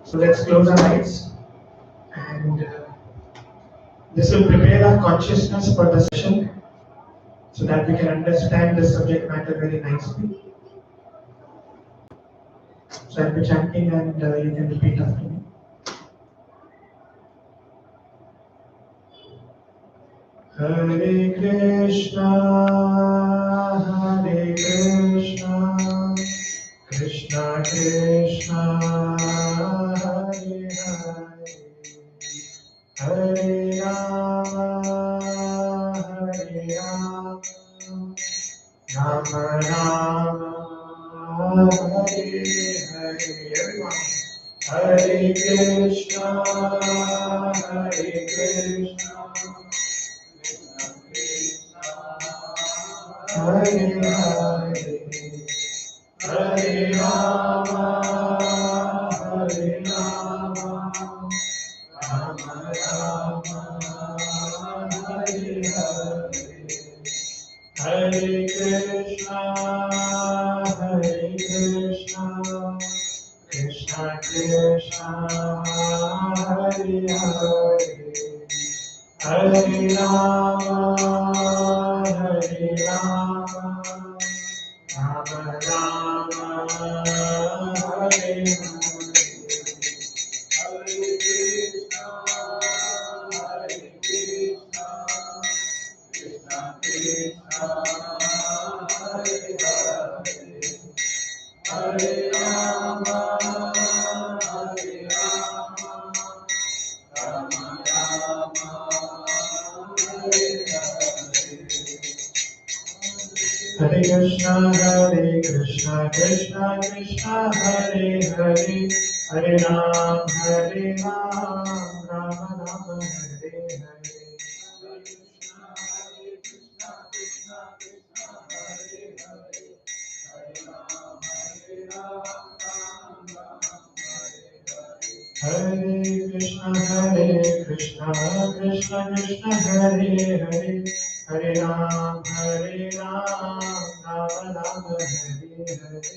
So let's close our eyes, and this will prepare our consciousness for the session so that we can understand the subject matter very nicely. So I'll be chanting and you can repeat after me. Hare Krishna, Hare Krishna, Krishna Krishna, Hare Hare, Hare Rama, Hare Rama, Rama Rama, Hare Hare. Everyone. Hare Krishna, Hare Krishna, Hare Hare, Hare Rama, Hare Rama, Rama Rama, Hare Hare, Hare Krishna, Hare Krishna, Krishna Krishna, Hare Hare, Hare Rama, Hare Rama, Rama Rama, Hare Hare. Hare Krishna, Hare Krishna, Krishna Krishna, Hare Hare, Hare Rama, Hare Rama, Rama Rama, Hare Hare. Hare Krishna, Krishna Krishna, Hare Hare, Hare Ram, Ram Rama, Hare Hare. Hare Krishna, Krishna Krishna, Hare Hare, Hare Ram, Ram Rama, Hare Hare.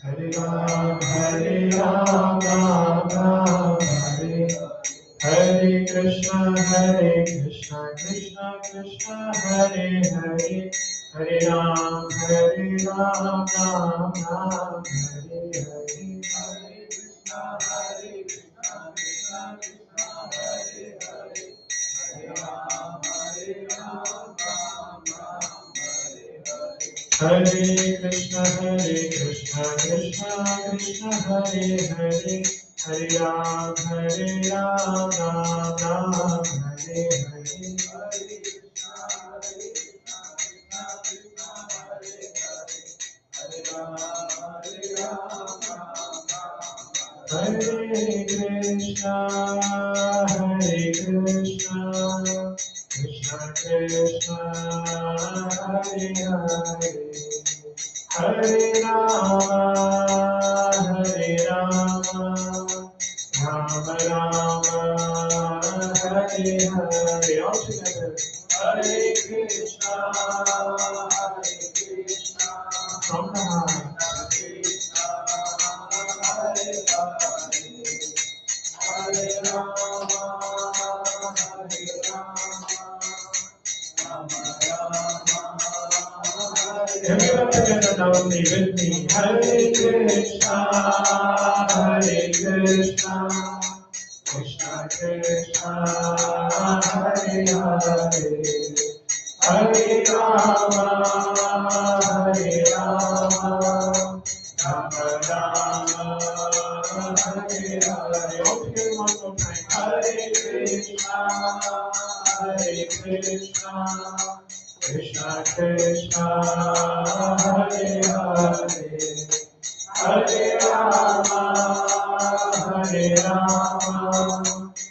Hare Ram, Ram Ram, Hare Hare Krishna, Krishna Krishna, Hare Hare, Hare Ram, Ram Ram, Hare Hare. Hare Krishna, Krishna Krishna, Hare Hare, Hare Ram, Ram Ram, Hare Hare. Hare Krishna, Krishna Krishna, Hare Hare, Hare Rama, Rama Rama, Hare Hare. All together. Hare Krishna, from the heart. Everyone together now with me. Hare Krishna, Krishna Krishna, Hare Hare, Hare Rama, Rama Rama, Hare Hare. All together one more time. Hare Krishna, Krishna Krishna, Hare Hare, Hare Rama,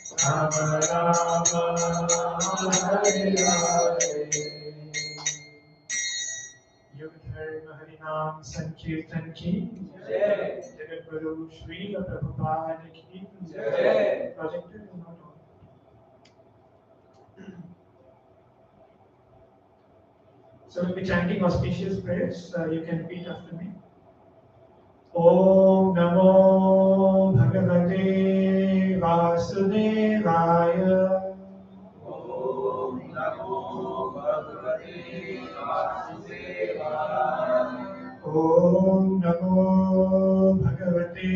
Rama Rama, Hare Hare. Yogdharma Harinam Sankirtan ki Jai. Jagat Guru Shri Prabhupada ki Jai. Projector is not on. So we'll be chanting auspicious prayers. You can repeat after me. Om Namo Bhagavate Vasudevaya. Om Namo Bhagavate Vasudevaya. Om Namo Bhagavate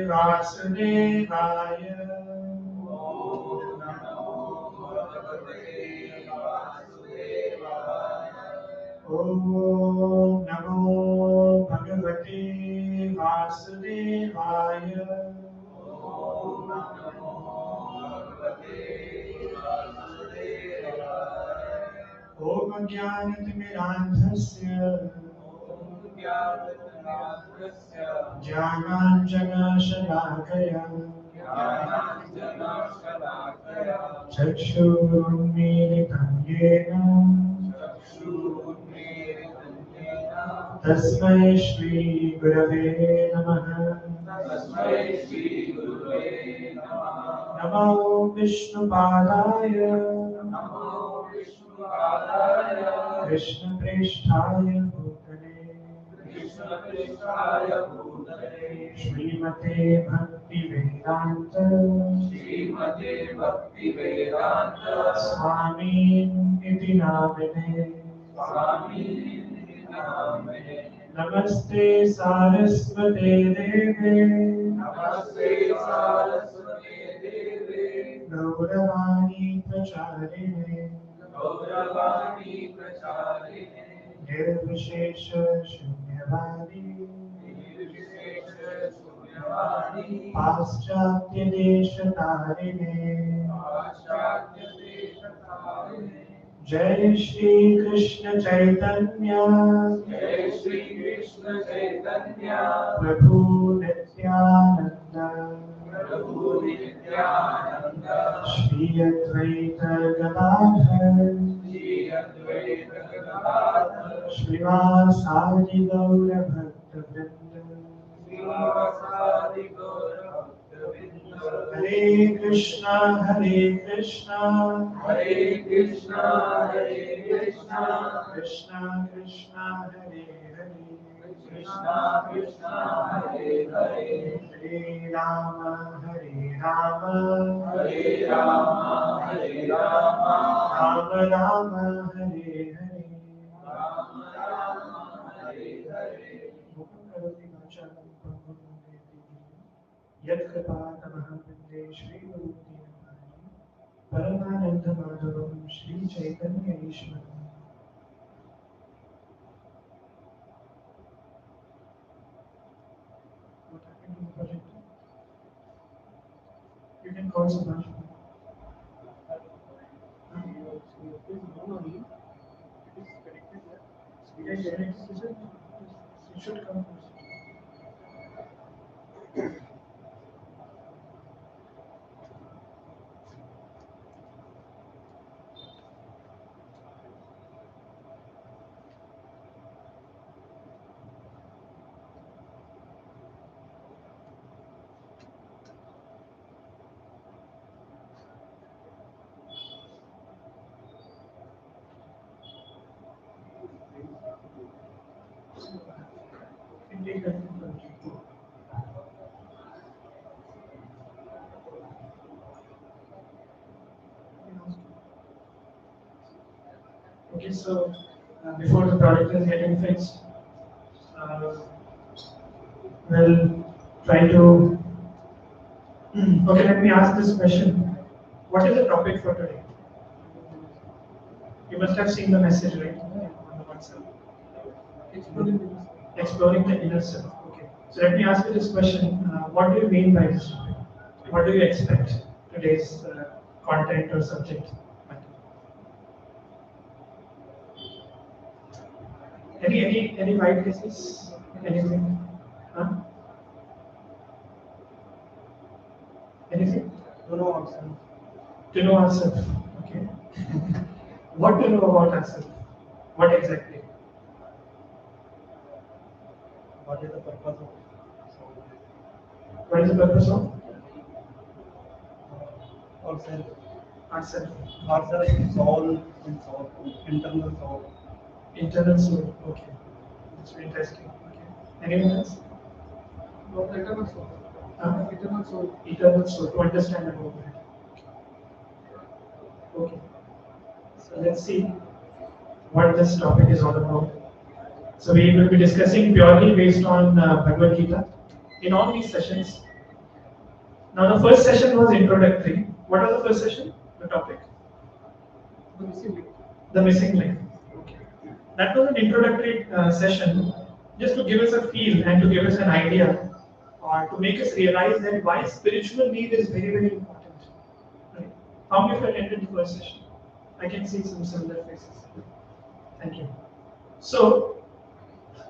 Vasudevaya. Om Namo Bhagavate Vasudevaya. Om Namo Bhagavate Vasudevaya. Om Namo Bhagavate Vasudevaya. Om Jnanatimirandhasya Om Jnanatimirandhasya Jnananjanashalakaya Jnananjanashalakaya Chakshurunmilitam yena Chakshurunmilitam yena Tasmai Shri Gurave Namaha. Tasmai Shri Gurave Namaha. Namo Vishnupadaya Namo Vishnupadaya Krishna Pristhaya Bhutale Krishna Krishnaya Bhutale Srimate Bhakti Vedanta Srimate Bhakti Vedanta Swami Iti Namine Swami Namane. Namaste Saraswate Deve Namaste Saraswate Deve Gauravani Pracharine Gauravani Pracharine Nirvishesha Shunyavadi Nirvishesha Shunyavadi Paschatya Desha Tarine Paschatya Deshatarine. Jai Shri Krishna Chaitanya Jai Shri Krishna Chaitanya Prabhu Nityananda Prabhu Nityananda Shri Advaita Gadadhar Shri Advaita Gadadhar Srivasadi Gaura Bhakta Vrinda Srivasadi Gaura Bhakta-vrinda. Hare Krishna Hare Krishna Hare Krishna Hare Krishna Krishna Krishna Hare Hare Krishna Krishna Hare Hare Hare Rama Hare Rama Hare Rama Hare Rama Rama Rama Hare Hare Rama Rama Hare Hare. Mukam karoti vacharam pangam vande Yat kripatamaham vande Shri Guru Dinapani Paramananda Madhavam Shri Chaitanya Ishwaram. What happened to the projector? You can call Subhash. Yes, it should come first. Indeed, I think so. Okay, so before the product is getting fixed, uh, we'll try to. Okay, let me ask this question. What is the topic for today? You must have seen the message, right? On the WhatsApp. Exploring the inner self. Okay. So let me ask you this question. What do you mean by this topic? What do you expect today's content or subject? Any white guesses? Anything? Huh? Anything? To know ourselves. To know ourselves. Okay. What to know about ourselves? What exactly? What is the purpose of soul? What is the purpose of Ourself. ourselves? Ourself, soul, and soul, internal soul. Internal soul. Okay. That's very interesting. Okay. Anyone else? No, the eternal soul. Eternal soul. Eternal soul. To understand about that. Okay. So let's see what this topic is all about. So we will be discussing purely based on Bhagavad Gita in all these sessions. Now the first session was introductory. What was the first session? The topic? The missing link. The missing link. Okay. That was an introductory session just to give us a feel and to give us an idea or to make us realize that why spiritual need is very, very important. Right? How many of you attended the first session? I can see some similar faces. Thank you. So,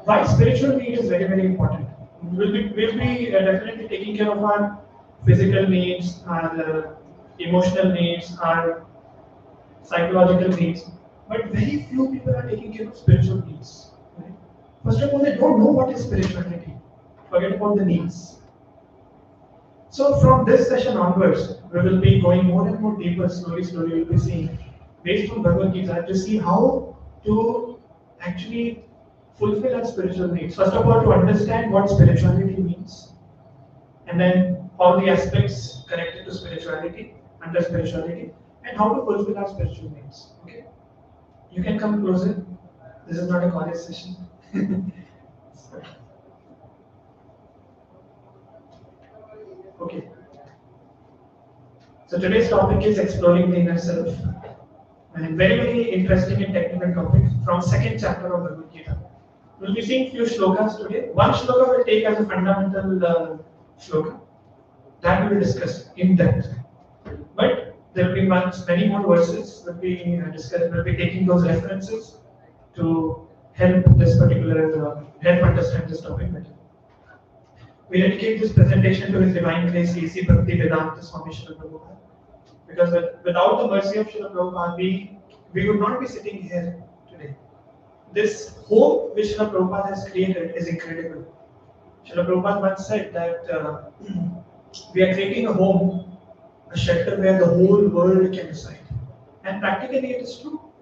why spiritual need is very, very important. We'll be definitely taking care of our physical needs, our emotional needs, our psychological needs, but very few people are taking care of spiritual needs. Right? First of all, they don't know what is spirituality. Forget about the needs. So from this session onwards, we will be going more and more deeper, slowly we'll be seeing, based on Bhagavad Gita, to see how to actually fulfill our spiritual needs. First of all, to understand what spirituality means, and then all the aspects connected to spirituality, under spirituality, and how to fulfill our spiritual needs. Okay? You can come closer. This is not a college session. Okay. So today's topic is exploring the inner self. And very, very interesting and technical topic from second chapter of Bhagavad Gita. We'll be seeing few shlokas today. One shloka will take as a fundamental shloka. That we will discuss in depth. But there will be many more verses. We'll be taking those references to help this particular help understand this topic better. We dedicate this presentation to His Divine Grace, A.C. Bhakti Vedanta Swami Srila Prabhupada. Because without the mercy of Srila Prabhupada, we would not be sitting here today. This hope which Srila Prabhupada has created is incredible. Srila Prabhupada once said that we are creating a home, a shelter where the whole world can reside. And practically it is true.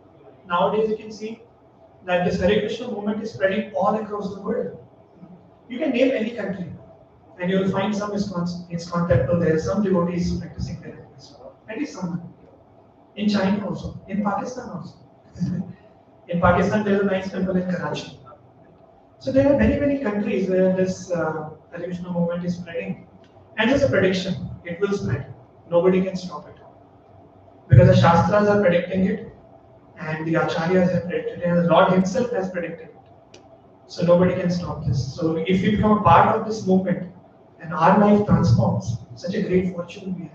Nowadays you can see that this Hare Krishna movement is spreading all across the world. You can name any country and you will find some ISKCON temple there, some devotees practicing there. At least someone. In China also, in Pakistan also. In Pakistan there is a nice temple in Karachi. So there are many countries where this Hare Krishna movement is spreading. And there's a prediction, it will spread. Nobody can stop it. Because the Shastras are predicting it, and the Acharyas have predicted it, and the Lord Himself has predicted it. So nobody can stop this. So if we become a part of this movement, and our life transforms, such a great fortune we have.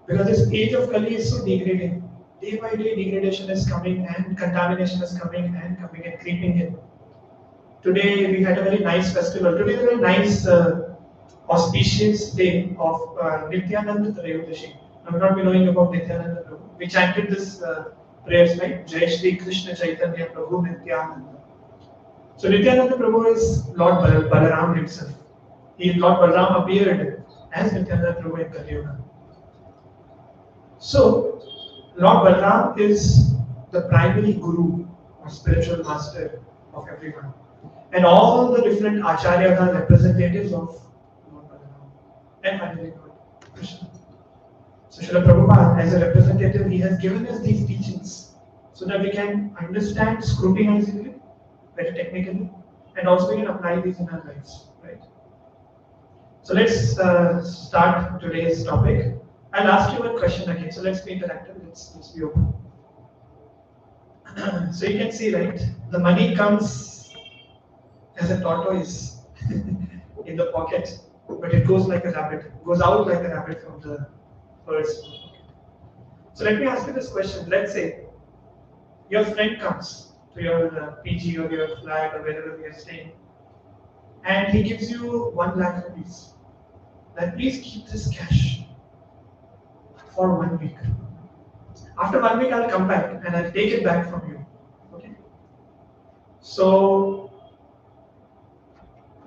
Because this age of Kali is so degrading. Day by day degradation is coming and contamination is coming and creeping in. Today we had a very nice festival. Today is a very nice auspicious day of Nityananda Trayodashi. I will not be knowing about Nityananda Prabhu. We chanted this prayers like Jai Shri Krishna Chaitanya Prabhu Nityananda. So Nityananda Prabhu is Lord Balaram himself. Lord Balaram appeared as Nityananda Prabhu in Kali Yuga. So, Lord Balaram is the primary guru or spiritual master of everyone. And all the different acharyas are representatives of Lord Balaram. And finally, Lord Krishna. So, Srila Prabhupada, as a representative, he has given us these teachings so that we can understand scrutinizingly, very technically, and also we can apply these in our lives. Right? So, let's start today's topic. I'll ask you a question again. So let's be interactive. Let's be open. So you can see, right? The money comes as a tortoise in the pocket, but it goes like a rabbit. It goes out like a rabbit from the purse. So let me ask you this question. Let's say your friend comes to your PG or your flat or wherever we are staying, and he gives you 1 lakh rupees. Then please keep this cash for 1 week. After 1 week, I'll come back and I'll take it back from you. Okay. So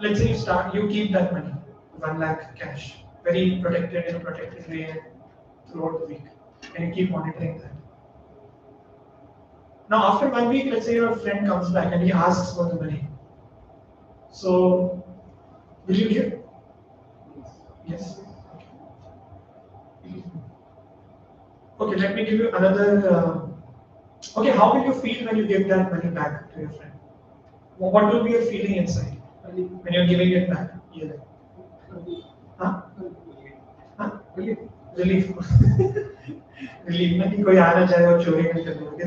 let's say you keep that money, 1 lakh cash, very protected in a protected way throughout the week, and you keep monitoring that. Now, after 1 week, let's say your friend comes back and he asks for the money. So, will you give? Yes. Okay, let me give you another. Okay, how will you feel when you give that money back to your friend? What will be your feeling inside when you're giving it back? Yeah. Huh? Huh? Relief. Relief. ना कि कोई आना चाहे और चोरी नहीं करने लगे।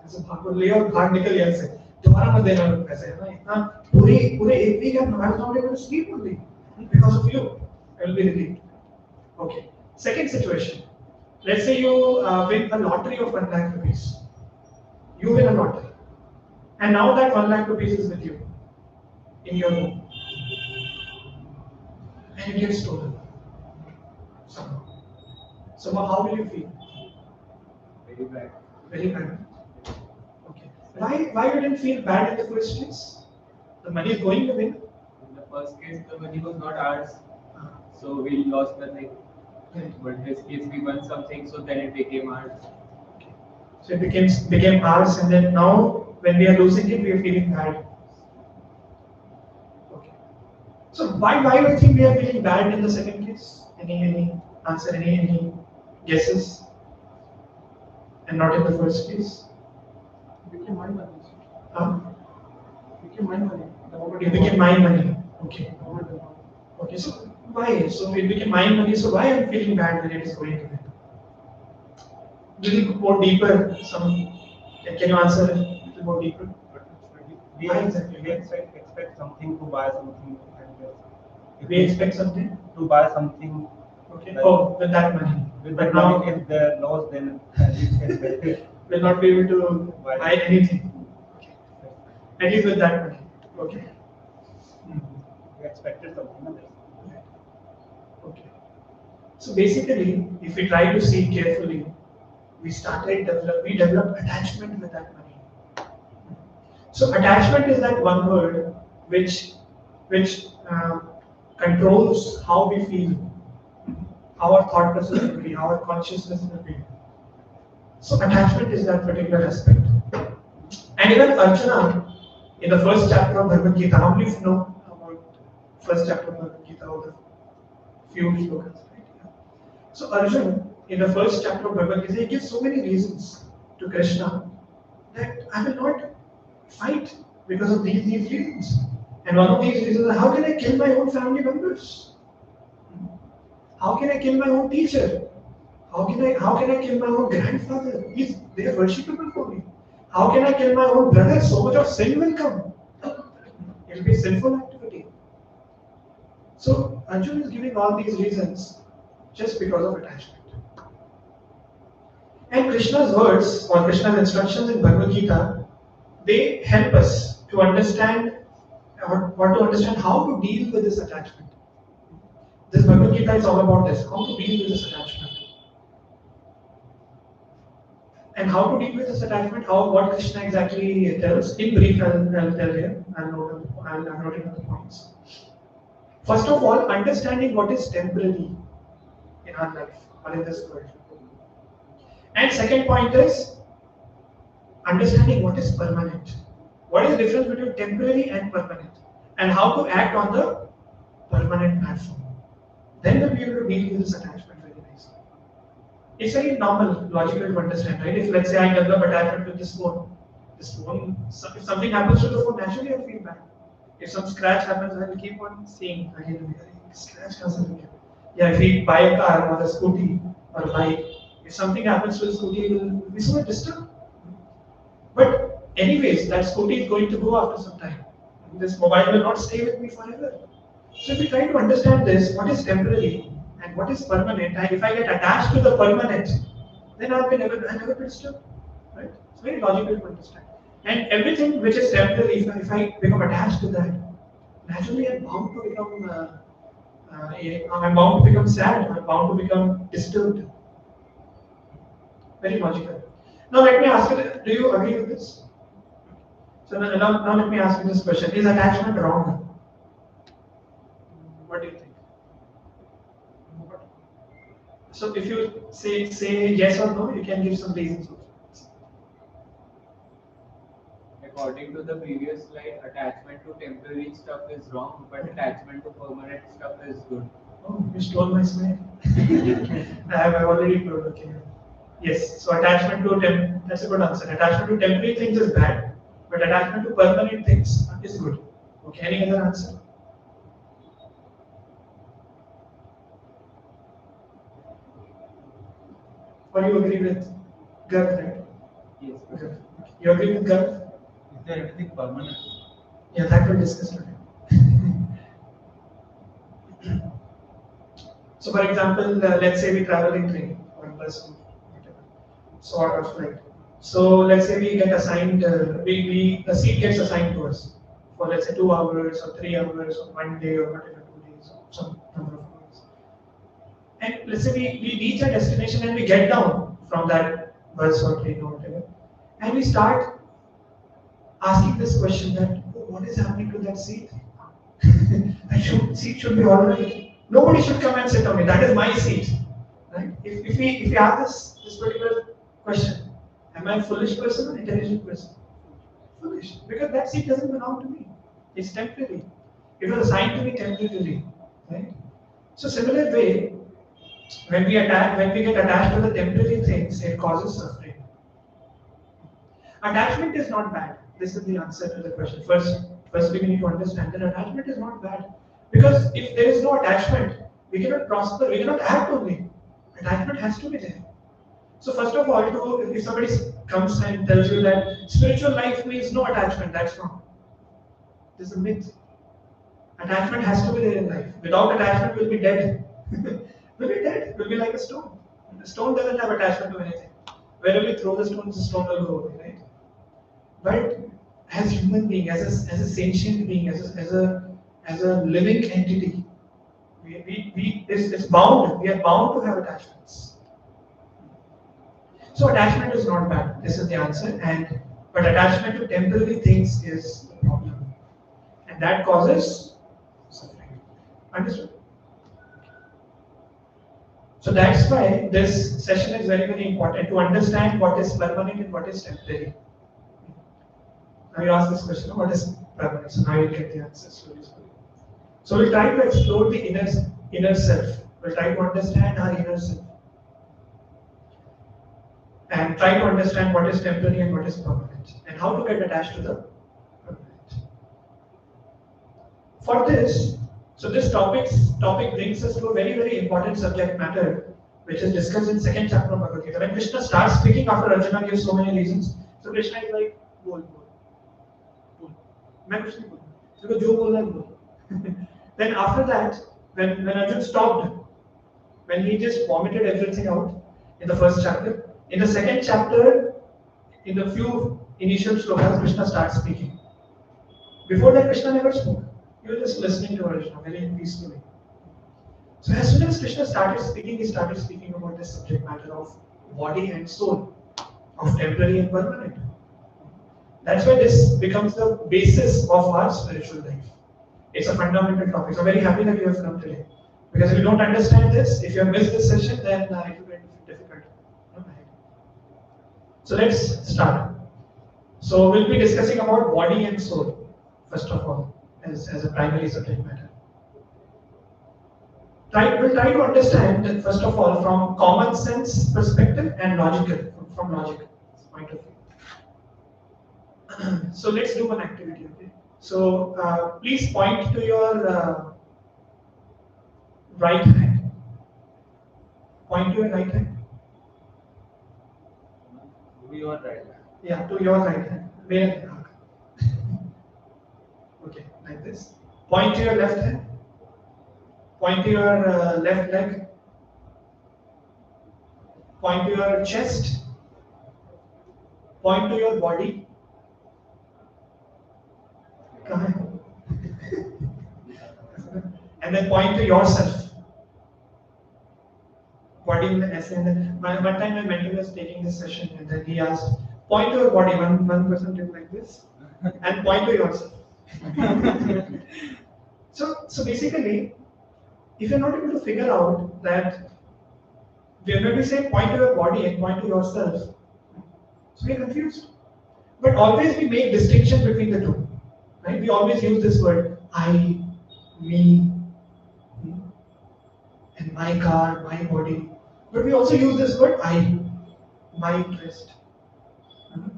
ऐसे भाग ले और भाग निकल यहाँ से। दोबारा मत देना लोग पैसे है ना इतना पूरे पूरे एक week I'm not able to sleep only because of you. I will be relieved. Okay. Second situation. Let's say you win a lottery of 1 lakh rupees. You win a lottery. And now that 1 lakh rupees is with you in your home. And it gets stolen somehow. So how will you feel? Very bad. Very bad. Okay. Why you didn't feel bad in the first place? The money is going to win. In the first case, the money was not ours, so we lost nothing. Right. But this case, we won something, so then it became ours. Okay. So it became ours, and then now when we are losing it, we are feeling bad. Okay. So why do you think we are feeling bad in the second case? Any answer? Any guesses? And not in the first case? It became my money. Huh? It became my money. It became my money. Okay. Okay. So why? So it became my money. So why I'm feeling bad when it is going to win? Little more deeper. Can you answer a little more deeper? We expect something to buy something. And We expect something. to buy something. Okay. Like, Oh, with that money. with But that now money, if they're lost, then it can will not be able to buy anything. Okay. At least with that money. Okay. we expected something. No? Okay. So basically, if we try to see carefully, we developed attachment with that money. So attachment is that one word which controls how we feel, how our thought process will be, how our consciousness will be. So attachment is that particular aspect. And even Arjuna, in the first chapter of Bhagavad Gita, how many of you know about first chapter of Bhagavad Gita or the few shlokas, right? So Arjuna, in the first chapter of Bhagavad Gita, he gives so many reasons to Krishna that I will not fight because of these reasons. And one of these reasons is how can I kill my own family members? How can I kill my own teacher? How can I kill my own grandfather? They are worshipable for me. How can I kill my own brother? So much of sin will come. It will be a sinful activity. So Arjuna is giving all these reasons just because of attachment. And Krishna's words or Krishna's instructions in Bhagavad Gita, they help us to understand or to understand how to deal with this attachment. This Bhagavad Gita is all about this, how to deal with this attachment. And how to deal with this attachment, what Krishna exactly tells, in brief I'll tell here, I'm noting the points. First of all, understanding what is temporary in our life or in this world. And second point is understanding what is permanent. What is the difference between temporary and permanent? And how to act on the permanent platform. Then we'll be able to deal with this attachment very nicely. It's very normal, logical to understand, right? If let's say I develop attachment with this phone, if something happens to the phone, naturally I'll feel bad. If some scratch happens, I'll keep on seeing again, scratch doesn't get. Yeah, if we buy a car or a scooty or a bike, if something happens to the scooty, it will be so much disturbed. But anyways, that scooty is going to go after some time. This mobile will not stay with me forever. So if we try to understand this, what is temporary and what is permanent, and if I get attached to the permanent, then I'll never be disturbed. Right? It's very logical to understand. And everything which is temporary, if I become attached to that, naturally I'm bound to become sad, I'm bound to become disturbed. Very logical. Now let me ask you, do you agree with this? So now let me ask you this question. Is attachment wrong? What do you think? So if you say yes or no, you can give some reasons. according to the previous slide, attachment to temporary stuff is wrong, but attachment to permanent stuff is good. Oh, you stole my smile. I've already told, okay. Yes, so attachment to that's a good answer. Attachment to temporary things is bad, but attachment to permanent things is good. Okay, any other answer? Or you agree with Garth, right? Yes. Okay. You agree with Garth? Is there anything permanent? Yeah, that we'll discuss today. So, for example, let's say we travel in train or bus, whatever, sort of like. So, let's say we get assigned, a seat gets assigned to us for let's say 2 hours or 3 hours or 1 day or whatever, 2 days or some number of hours. And let's say we reach a destination and we get down from that bus or train or whatever, and we start asking this question that, oh, what is happening to that seat? That seat should be alright. Nobody should come and sit on it. That is my seat. Right? If we ask this particular question, am I a foolish person or intelligent person? Foolish. Because that seat doesn't belong to me. It's temporary. It was assigned to me temporarily. Right? So similar way, when we get attached to the temporary things, it causes suffering. Attachment is not bad. This is the answer to the question. Firstly, we need to understand that attachment is not bad. Because if there is no attachment, we cannot prosper, we cannot act only. Attachment has to be there. So first of all, if somebody comes and tells you that spiritual life means no attachment, that's wrong. This is a myth. Attachment has to be there in life. Without attachment, we'll be dead. We'll be dead. We'll be like a stone. A stone doesn't have attachment to anything. Wherever you throw the stone will go away, right? But as human being, as a sentient being, as a living entity, it's bound. We are bound to have attachments. So attachment is not bad. This is the answer. But attachment to temporary things is the problem, and that causes suffering. Understood? So that's why this session is very, very important to understand what is permanent and what is temporary. Now you ask this question, what is permanent? So now you'll get the answer slowly. So we'll try to explore the inner self. We'll try to understand our inner self. And try to understand what is temporary and what is permanent. And how to get attached to the permanent. For this, so this topic brings us to a very, very important subject matter, which is discussed in second chapter of Bhagavad Gita. When Krishna starts speaking after Arjuna gives so many reasons, so Krishna is like, bol. मैं कुछ नहीं बोलूँ, तो जो बोला बोल. Then after that, when Arjuna stopped, when he just vomited everything out in the first chapter, in the second chapter, in the few initial shlokas, Krishna starts speaking. Before that, Krishna never spoke. He was just listening to Arjuna very peacefully. So as soon as Krishna started speaking, he started speaking about this subject matter of body and soul, of temporary and permanent. That's why this becomes the basis of our spiritual life. It's a fundamental topic. So I'm very happy that you have come today. Because if you don't understand this, if you have missed this session, then it will be difficult. So let's start. So we'll be discussing about body and soul, first of all, as a primary subject matter. We'll try to understand that first of all from common sense perspective and logical, from logic point of view. So let's do one activity, okay? So please point to your right hand. Point to your right hand. To your right hand. Yeah, to your right hand. Where? Okay, like this. Point to your left hand. Point to your left leg. Point to your chest. Point to your body. And then point to yourself. Body in the essence. One time my mentor was taking this session and then he asked, point to your body. One person did like this and point to yourself. So basically, if you're not able to figure out that when we say point to your body and point to yourself, so we're confused. But always we make distinction between the two. Right? We always use this word I, me, and my car, my body. But we also use this word I, my interest.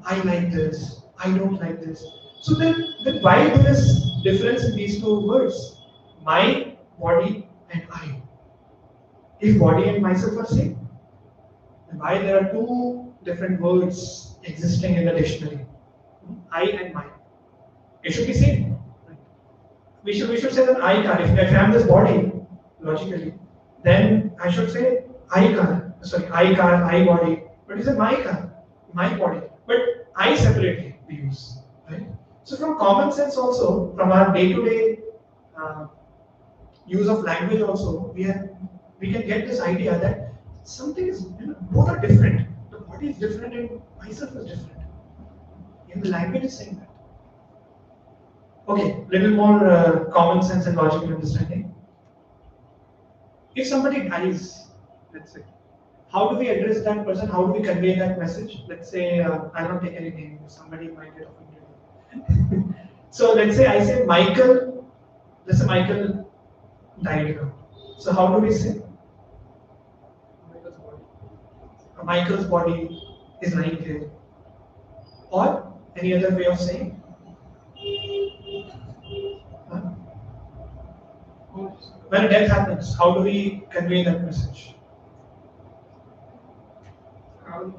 I like this, I don't like this. So then why there is difference in these two words? My, body, and I. If body and myself are same, then why there are two different words existing in the dictionary? I and my. It should be same. Right? We should say that I car. If I am this body, logically, then I should say I car. Sorry, I car, I body. But it's a my car, my body. But I separately we use. Right? So from common sense also, from our day-to-day use of language also, we can get this idea that something is, both are different. The body is different and myself is different. And the language is saying that. Okay, little more common sense and logical understanding. If somebody dies, let's say, how do we address that person? How do we convey that message? Let's say, I'll not take any name, somebody might get offended. So let's say I say Michael, let's say Michael died now. So how do we say? Michael's body is lying there. Or any other way of saying? Huh? When a death happens, how do we convey that message? Huh?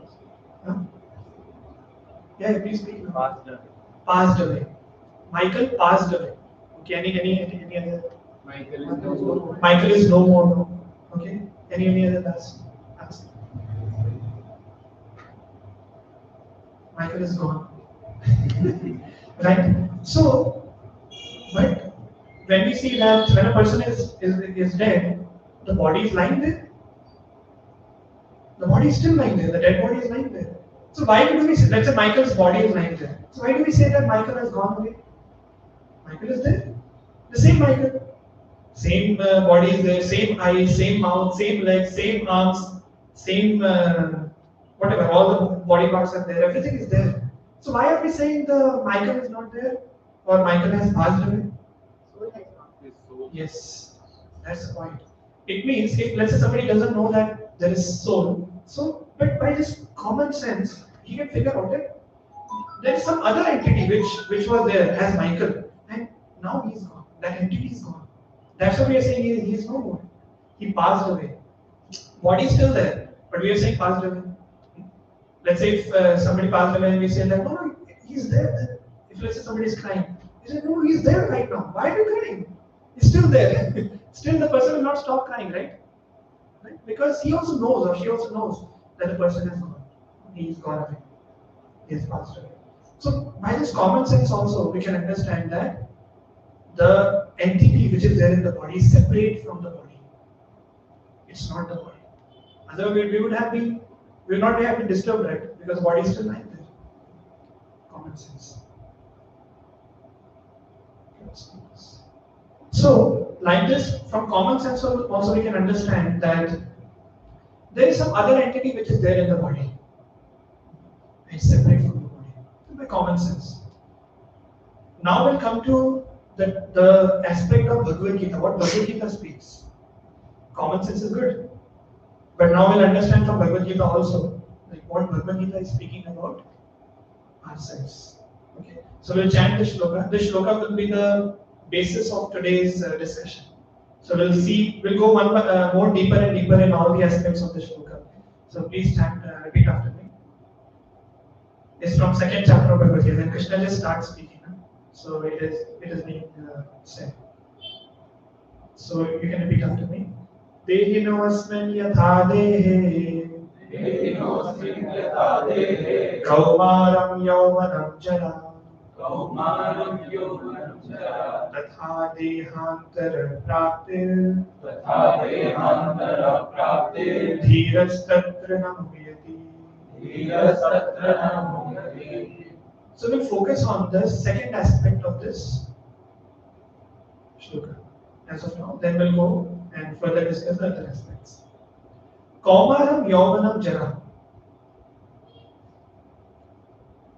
Yeah, please speak. Passed away. Passed away. Michael passed away. Okay, any other? Michael is no more. Michael is no more. No. Okay. Any other last? Michael is gone. Right? So, but when we see that when a person is dead, the body is lying there. The body is still lying there. The dead body is lying there. So why do we say, let's say Michael's body is lying there. So why do we say that Michael has gone away? Michael is there. The same Michael. Same body is there, same eyes, same mouth, same legs, same arms, same whatever, all the body parts are there, everything is there. So why are we saying the Michael is not there? Or Michael has passed away? Yes, that's the point. It means if let's say somebody doesn't know that there is soul, so but by just common sense, he can figure out that there is some other entity which was there as Michael, and now he's gone. That entity is gone. That's what we are saying. He is no more. He passed away. Body is still there, but we are saying passed away. Let's say if somebody passed away and we say that no, he's there. If let's say somebody is crying, we say no, he's there right now. Why are you crying? He's still there. Still, the person will not stop crying, right? Because he also knows, or she also knows that the person is gone. He's gone away. He has passed away. So, by this common sense, also we can understand that the entity which is there in the body is separate from the body. It's not the body. Otherwise, we would not have been disturbed, right? Because the body is still lying there. Common sense. So, like this, from common sense also we can understand that there is some other entity which is there in the body. It's separate from the body. By common sense. Now we'll come to the aspect of Bhagavad Gita, what Bhagavad Gita speaks. Common sense is good. But now we'll understand from Bhagavad Gita also, like what Bhagavad Gita is speaking about ourselves. Okay. So we'll chant the shloka. The shloka will be the basis of today's discussion. So we'll go more deeper and deeper in all the aspects of the shloka. So please chant, repeat after me. It's from second chapter of Bhagavad Gita. Then Krishna just starts speaking. So it is being said. So you can repeat after me. Dehino asmin yatha dehe. Kaumaram yauvanam jara. तथा देहांतर प्राप्तिर् धीरस्तत्र न मुह्यति. So we'll focus on the second aspect of this shloka as of now. Then we'll go and further discuss the other aspects. Kaumaram yauvanam jara.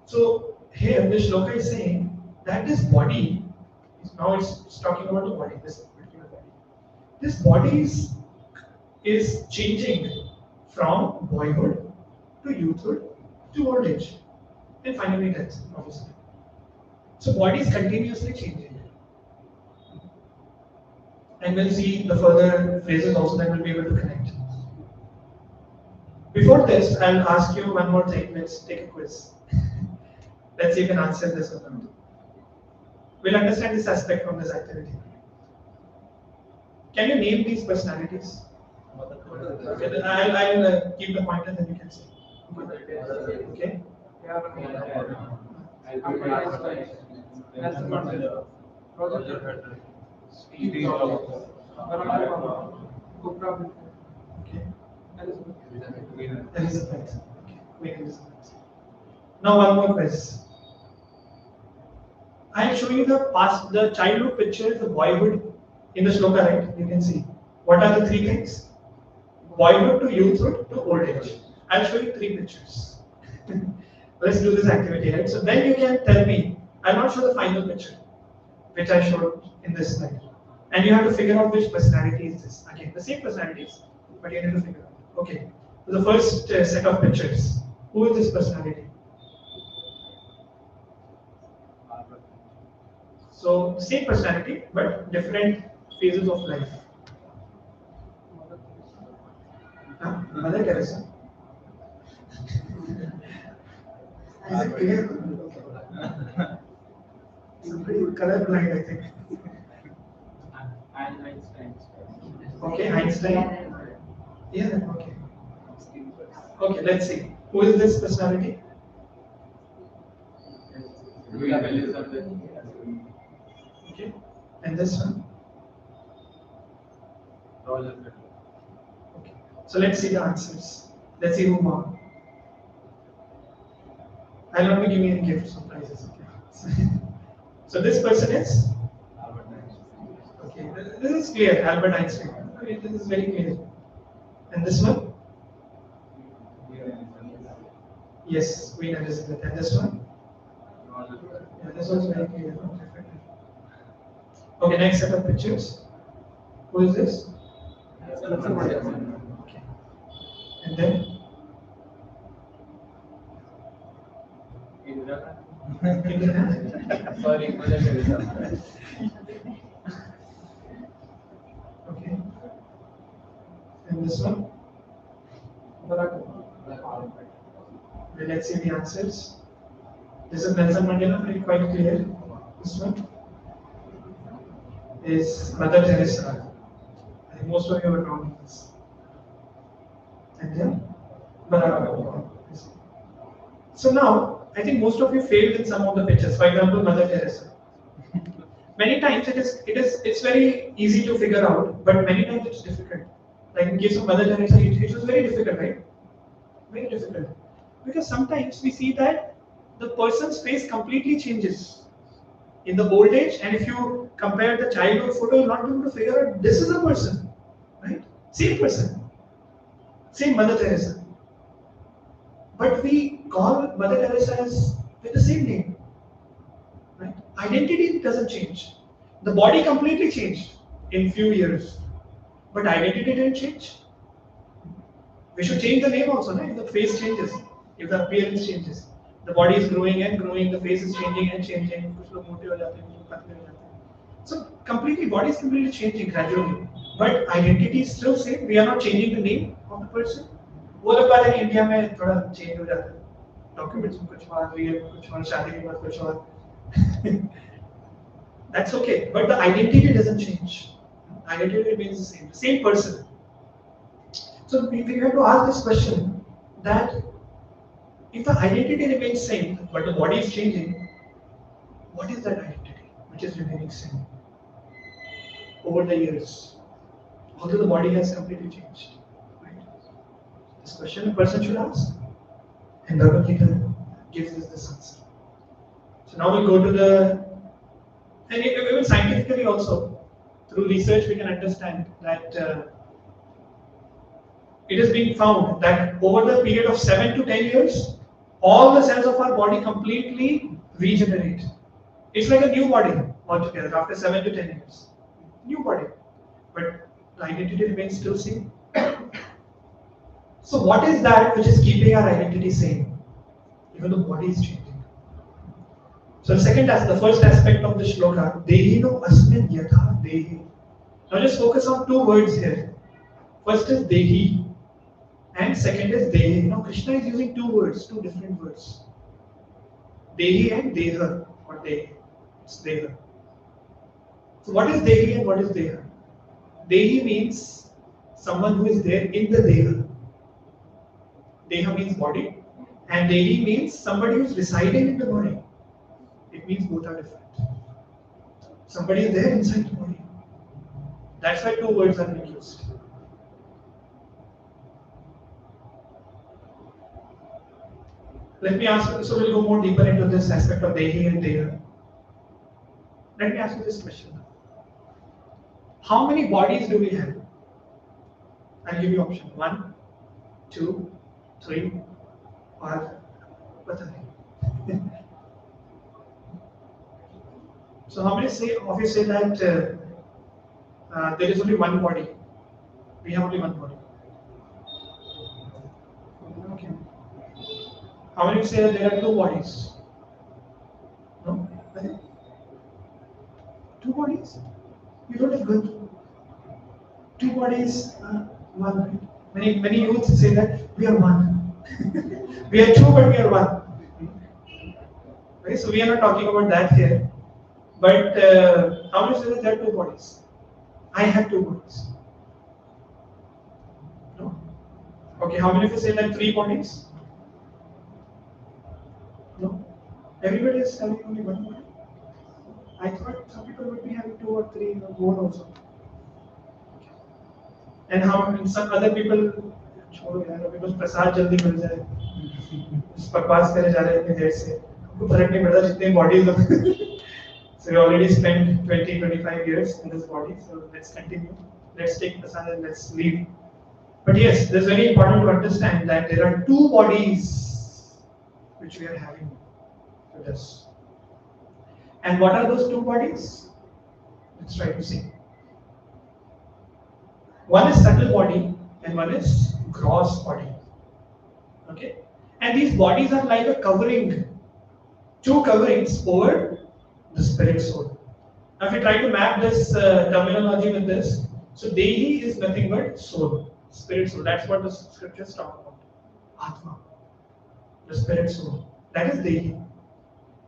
So here this shloka is saying that this body, now it's talking about the body, this particular body. This body is changing from boyhood to youthhood to old age and finally death, obviously. So body is continuously changing. And we'll see the further phrases also that we'll be able to connect. Before this, I'll ask you one more thing. Let's take a quiz. Let's see if you can answer this or not. We'll understand this aspect from this activity. Can you name these personalities? Okay, I'll keep the pointer, then you can say. Okay. Okay. Elizabeth. Okay. Queen Elizabeth. Now one more quiz. I am showing you the childhood picture, the boyhood in the shloka, right? You can see. What are the three things? Boyhood to youthhood to old age. I'll show you three pictures. Let's do this activity, right? So then you can tell me, I'll not show the final picture, which I showed in this slide. And you have to figure out which personality is this. Again, the same personalities, but you need to figure out. Okay, so the first set of pictures. Who is this personality? So same personality, but different phases of life. Huh? Mother Teresa. Is it clear? Somebody colorblind, I think. Einstein. Okay, Einstein. Yeah, okay. Okay, let's see. Who is this personality? Elizabeth. Okay. And this one? Okay. So let's see the answers. Let's see who won. I'll not be giving any gifts or prizes. Okay. So this person is? Okay. This is clear. Albert Einstein. Okay, this is very clear. And this one? Yes, Queen Elizabeth. And this one? Yeah, this one's very clear. No? Okay, next set of pictures. Who is this? Okay. And then? Sorry, Mother Teresa. Okay. And this one? Okay, let's see the answers. This is Nelson Mandela, very quite clear. This one is Mother Teresa. I think most of you are wrong in this. And then Barack Obama. So now, I think most of you failed in some of the pictures. For example, Mother Teresa. Many times it's very easy to figure out, but many times it's difficult. Like in case of Mother Teresa, it was very difficult, right? Very difficult. Because sometimes we see that the person's face completely changes in the old age, and if you compare the childhood photo, you're not able to figure out this is a person, right? Same person, same Mother Teresa. But we call Mother Teresa as with the same name, right? Identity doesn't change. The body completely changed in few years, but identity didn't change. We should change the name also, right? If the face changes, if the appearance changes, the body is growing and growing, the face is changing and changing. कुछ लोग मोटे हो जाते हैं, कुछ लोग पतले हो जाते हैं. So completely, body is completely changing gradually, but identity is still same. We are not changing the name of the person. वो अलग बात है कि इंडिया में थोड़ा चेंज हो जाता है. Documents में कुछ और, रियल कुछ और, शादी के बाद कुछ और. That's okay, but the identity doesn't change. Identity remains the same person. So we have to ask this question that if the identity remains same, but the body is changing, what is that identity which is remaining same over the years? Although the body has completely changed. Right? This question a person should ask. And Bhagavad Gita gives us this answer. So now we go to the, and even scientifically also, through research we can understand that it has been found that over the period of 7 to 10 years, all the cells of our body completely regenerate. It's like a new body altogether after 7 to 10 years. New body. But the identity remains still same. So what is that which is keeping our identity same? Even the body is changing. So the first aspect of the shloka, Dehino Asmin Yatha Dehi. Now just focus on two words here. First is Dehi and second is Dehi. Now Krishna is using two words, two different words. Dehi and Deha or Dehi. It's Deha. So what is Dehi and what is Deha? Dehi means someone who is there in the Deha. Deha means body and Dehi means somebody who is residing in the body. It means both are different. Somebody is there inside the body. That's why two words are being used. Let me ask you, so we'll go more deeper into this aspect of Dehi and Deha. Let me ask you this question. How many bodies do we have? I'll give you option. 1, 2, 3, or pata nahi. So how many of you say that there is only one body? We have only one body. Okay. How many say that there are two bodies? No? Two bodies? You don't have good. Two bodies are one. Right? Many youths say that we are one. We are two, but we are one. Okay, so we are not talking about that here. But how many say that there are two bodies? I have two bodies. No? Okay, how many of you say that three bodies? No? Everybody is having only one body? I thought some people would be having two or three or more also. And how some other people छोड़ो यार अभी कुछ प्रसाद जल्दी मिल जाए बकवास करे जा रहे हैं इतनी देर से हमको फर्क नहीं पड़ता जितने bodies So we already spent 20-25 years in this body, so let's continue. Let's take prasad and let's leave. But yes, it's very important to understand that there are two bodies which we are having with us. And what are those two bodies? Let's try to see. One is subtle body and one is gross body. Okay? And these bodies are like a covering, two coverings over the spirit soul. Now if we try to map this terminology with this, so Dehi is nothing but soul, spirit soul. That's what the scriptures talk about. Atma, the spirit soul. That is Dehi.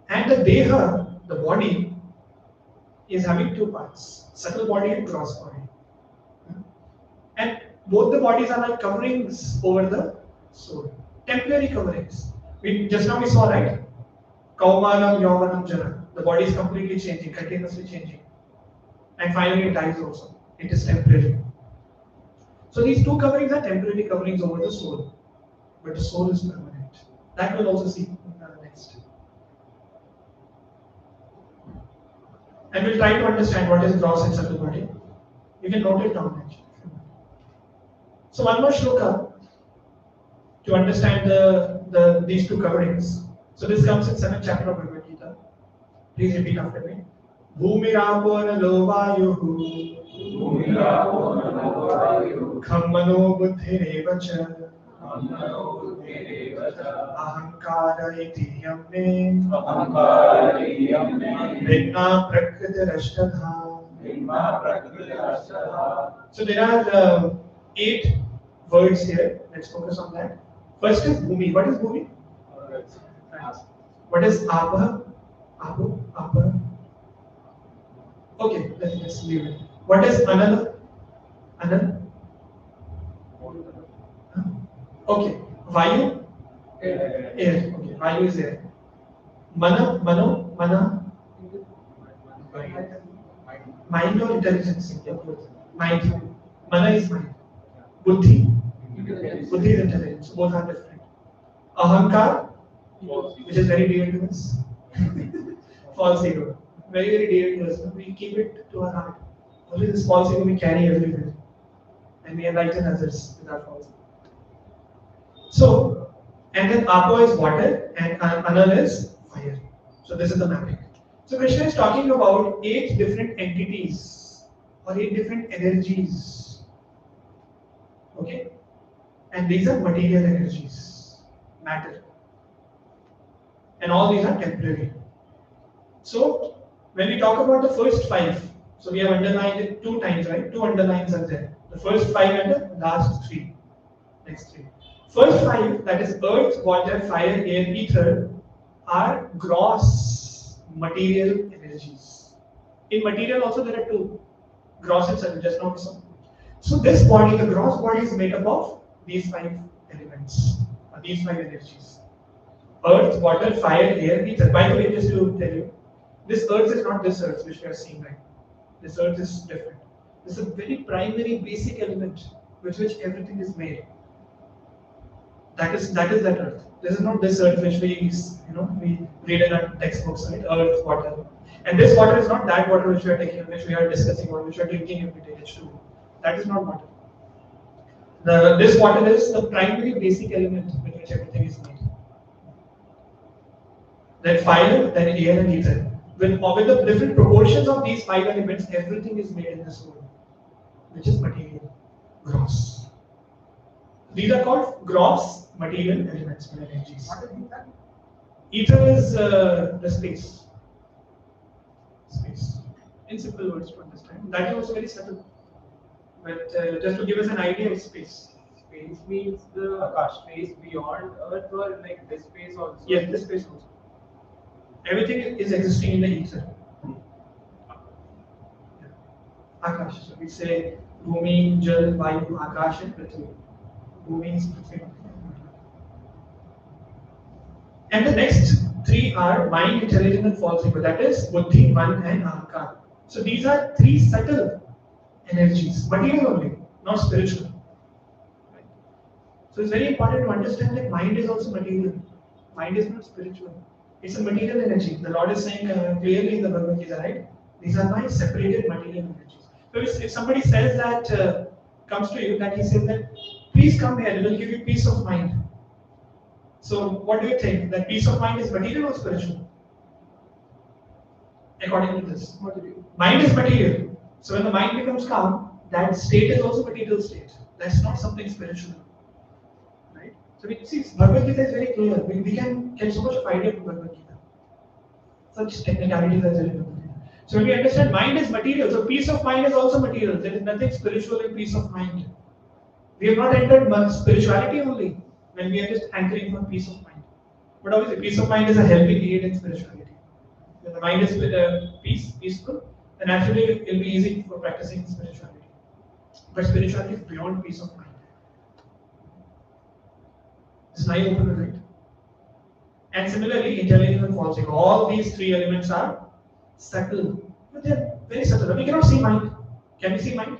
And the Deha, the body, is having two parts, subtle body and gross body. And both the bodies are like coverings over the soul, temporary coverings. Just now we saw, right? Kaumanam, Yauvanam, Jana. The body is completely changing, continuously changing. And finally it dies also. It is temporary. So these two coverings are temporary coverings over the soul. But the soul is permanent. That we'll also see next. And we'll try to understand what is gross and subtle body. You can note it down actually. So one more shloka to understand these two coverings. So this comes in 7th chapter of Bhagavad Gita. Please repeat after me. Bhumirapo nalo vayuhu khammano buddhireva cha ahankara iti yamme vidna prakriti rashtadha. So there are 8 words here. Let's focus on that. First is Bhumi. What is Bhumi? What is Abha? Abu? Abha? Okay, let's leave it. What is Anana? Anana? Okay. Vayu? Air. Okay, Vayu is air. Mana? Mano? Mana? Mind or intelligence? Mind. Mana is mind. Buddhi? Buddhi is intelligence. Both are different. Ahankar? Which is very dear to us. False ego. Very, very dear to us. We keep it to our heart. Only this false ego we carry everywhere. And we enlighten others with our false ego. So, and then Apo is water and Anal is fire. So this is the mapping. So Krishna is talking about 8 different entities or 8 different energies. Okay? And these are material energies, matter. And all these are temporary. So when we talk about the first 5, so we have underlined it 2 times, right? 2 underlines are there. The first 5 and the last 3. Next 3. First 5, that is earth, water, fire, air, ether, are gross material energies. In material also there are 2. Gross and subtle, just not some. So this body, the gross body, is made up of these 5 elements, or these 5 energies. Earth, water, fire, air, ether. By the way, just to tell you, this earth is not this earth which we are seeing right now. This earth is different. This is a very primary, basic element with which everything is made. That is that earth. This is not this earth which we read in our textbooks, right? Earth, water, and this water is not that water which we are taking, which we are discussing, or which we are drinking every day. H2O. That is not water. This water is the primary, basic element with which everything is made. Then fire, then air and ether. With the different proportions of these 5 elements, everything is made in this world, which is material, gross. These are called gross material elements or energies. What is ether? Ether is the space. Space. In simple words to understand. That is also very subtle. But just to give us an idea, it's space. Space means the space beyond Earth, or like this space also? Yes, this space also. Everything is existing in the ether. Akash. So we say Bhumi, Jal, Vayu, Akash, and Prithvi. Bhumi is Prithvi. And the next 3 are mind, intelligence, and false ego. That is Buddhi, Man, and Ahankar. So these are 3 subtle energies, material only, not spiritual. Right? So it's very important to understand that mind is also material. Mind is not spiritual. It's a material energy. The Lord is saying clearly in the Bhagavad Gita, right? These are my separated material energies. So if somebody says that, comes to you, that he says that, please come here, it will give you peace of mind. So what do you think? That peace of mind is material or spiritual? According to this. Mind is material. So when the mind becomes calm, that state is also material state. That's not something spiritual. Right? So we see Bhagavad Gita is very clear. We can get so much of idea from Bhagavad Gita. Such technicalities are there in Bhagavad Gita. So when we understand mind is material, so peace of mind is also material. There is nothing spiritual in peace of mind. We have not entered spirituality only when we are just anchoring on peace of mind. But obviously, peace of mind is a helping aid in spirituality. When the mind is peaceful, then naturally it will be easy for practicing spirituality. But spirituality is beyond peace of mind. It's eye opener, right? And similarly, intelligence and false ego. All these 3 elements are subtle, but they're very subtle. We cannot see mind. Can we see mind?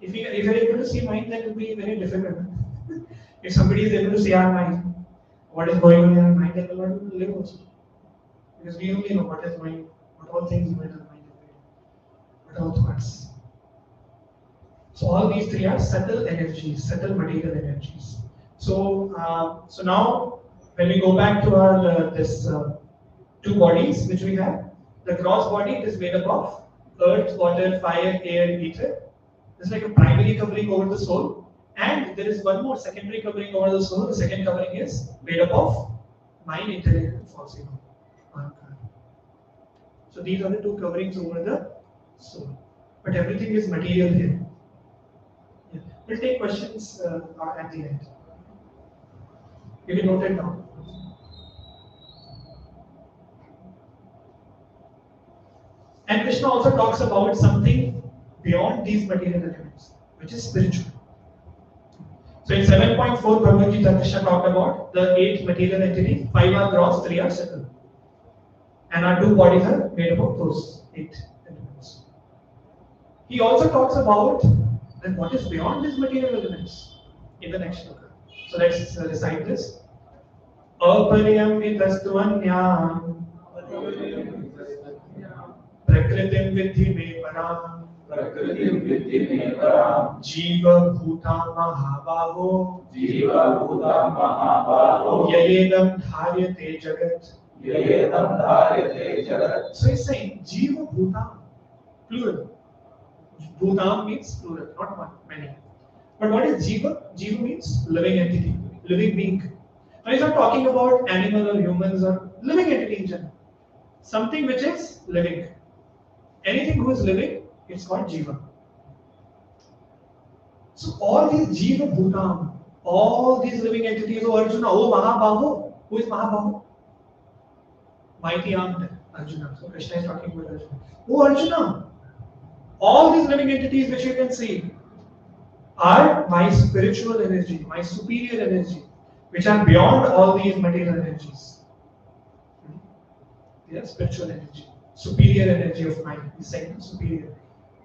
If we are able to see mind, then it will be very difficult. If somebody is able to see our mind, what is going on in our mind, then we will not live also. Because we only know what is going, what all things going on in our mind, what all thoughts. So all these 3 are subtle energies, subtle material energies. So so now when we go back to our this 2 bodies which we have, the gross body is made up of earth, water, fire, air, ether. It's like a primary covering over the soul, and there is one more secondary covering over the soul. The second covering is made up of mind, intellect, and false ego. So these are the 2 coverings over the soul. But everything is material here. Yeah. We'll take questions at the end. You can note it down. And Krishna also talks about something beyond these material elements, which is spiritual. So in 7.4 Bhagavad Gita, Krishna talked about the 8 material entities, 5 are gross, 3 are subtle. And our 2 bodies are made up of those 8 elements. He also talks about then what is beyond these material elements in the next shloka. So let's recite this. Apariyamitastuanyam prakritim vidhi me param jiva bhuta mahabaho yayenam dharyate jagat येदं धार्यते जगत्. So he's saying Jiva Bhutam, plural. Bhutam means plural, not one, many. But what is Jiva? Jiva means living entity, living being. Now he's not talking about animal or humans or living entity in general. Something which is living. Anything who is living, it's called Jiva. So all these Jiva Bhutam, all these living entities, oh Arjuna, oh Mahabahu, who is Mahabahu? Mighty armed Arjuna. So Krishna is talking about Arjuna. Oh Arjuna, all these living entities which you can see are my spiritual energy, my superior energy, which are beyond all these material energies. They are spiritual energy, superior energy of mind. He's saying superior.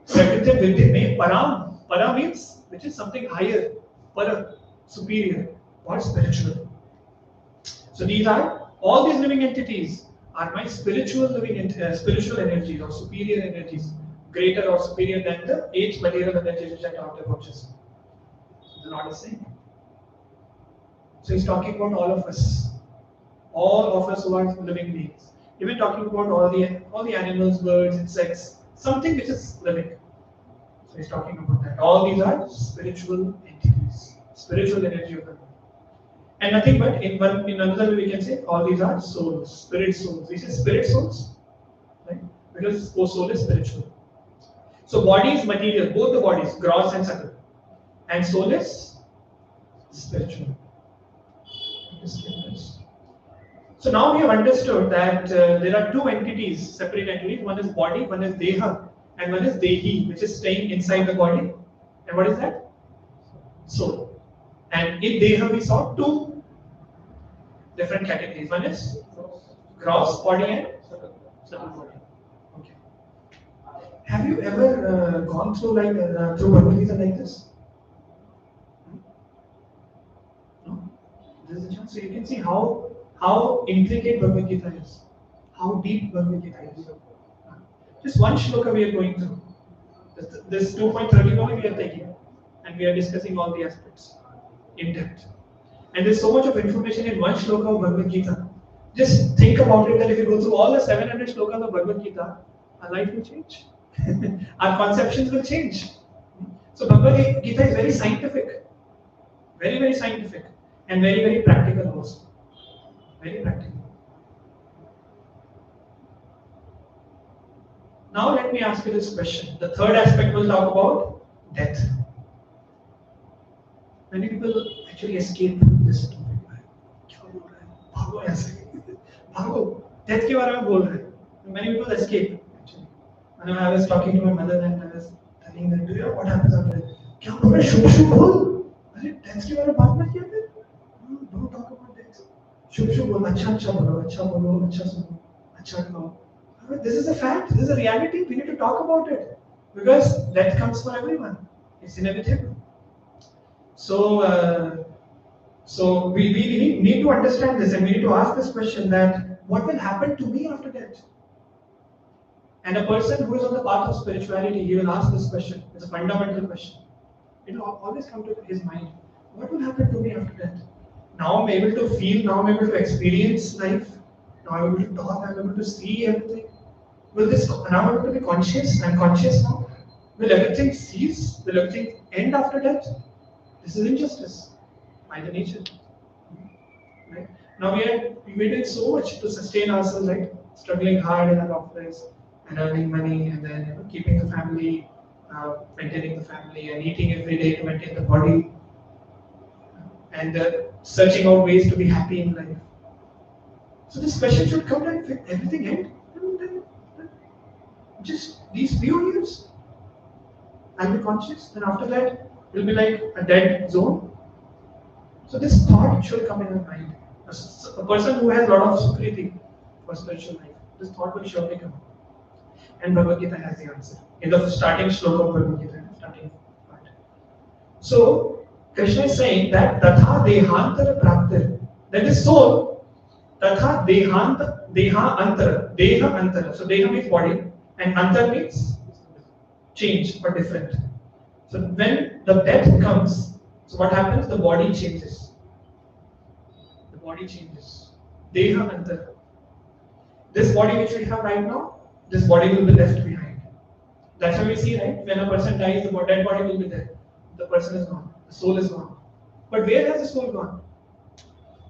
Prakriti Vidya me Param. Para means which is something higher, Para, superior, or spiritual. So these are all these living entities are my spiritual spiritual energies or superior energies, greater or superior than the 8 material energies which I talked about just now. The Lord is saying. So he's talking about all of us who are living beings. Even talking about all the animals, birds, insects, something which is living. So he's talking about that. All these are spiritual entities, spiritual energy of the world. And nothing but in another way we can say all these are souls, spirit souls. We say spirit souls, right? Because soul is spiritual. So body is material, both the bodies, gross and subtle, and soul is spiritual. So now we have understood that there are two entities, separate entities. One is body, one is deha, and one is dehi, which is staying inside the body. And what is that? Soul. And in deha we saw two different categories. One is gross body and subtle body. Okay. Have you ever gone through through Bhagavad Gita like this? No. This is a chance. So you can see how intricate Bhagavad Gita is, how deep Bhagavad Gita is. Just one shloka we are going through. This 2.31 we are taking, and we are discussing all the aspects in depth. And there's so much of information in one shloka of Bhagavad Gita. Just think about it that if you go through all the 700 shlokas of Bhagavad Gita, our life will change. Our conceptions will change. So Bhagavad Gita is very scientific, very, very scientific, and very, very practical also. Very practical. Now let me ask you this question. The third aspect we'll talk about death. Many people actually escape this topic. भागो ऐसे, भागो, death के बारे में बोल रहे. Many people escape actually. When I was talking to my mother and I was telling her, do you know what happens after death? क्या बोल रहे? शुभ शुभ बोल. अरे death के बारे में बात मत किया फिर. Don't talk about death. शुभ शुभ बोलो, अच्छा बोलो, अच्छा सुनो, अच्छा खाओ. This is a fact. This is a reality. We need to talk about it because death comes for everyone. It's inevitable. So we need to understand this, and we need to ask this question: that what will happen to me after death? And a person who is on the path of spirituality, he will ask this question. It's a fundamental question. It will always come to his mind: what will happen to me after death? Now I'm able to feel. Now I'm able to experience life. Now I'm able to talk. I'm able to see everything. Will this now I'm able to be conscious? I'm conscious now. Will everything cease? Will everything end after death? This is injustice by the nature. Right? Now we did so much to sustain ourselves, right? Struggling hard in our office and earning money, and then keeping the family, maintaining the family, and eating every day to maintain the body, and searching out ways to be happy in life. So this question should come like, will everything end? Just these few years, I'll be conscious. Then after that, it'll be like a dead zone. So this thought should come in our mind. A person who has a lot of sukriti for spiritual life, this thought will surely come. And Bhagavad Gita has the answer in the starting shloka of Bhagavad Gita, starting part. So Krishna is saying that tatha dehantara praptir, that is soul, tatha deha antara. So deha means body, and antar means change or different. So when the death comes, so what happens? The body changes. The body changes. Deha antar. this body which we have right now, this body will be left behind. That's what we see, right? When a person dies, the dead body will be there. The person is gone. The soul is gone. But where has the soul gone?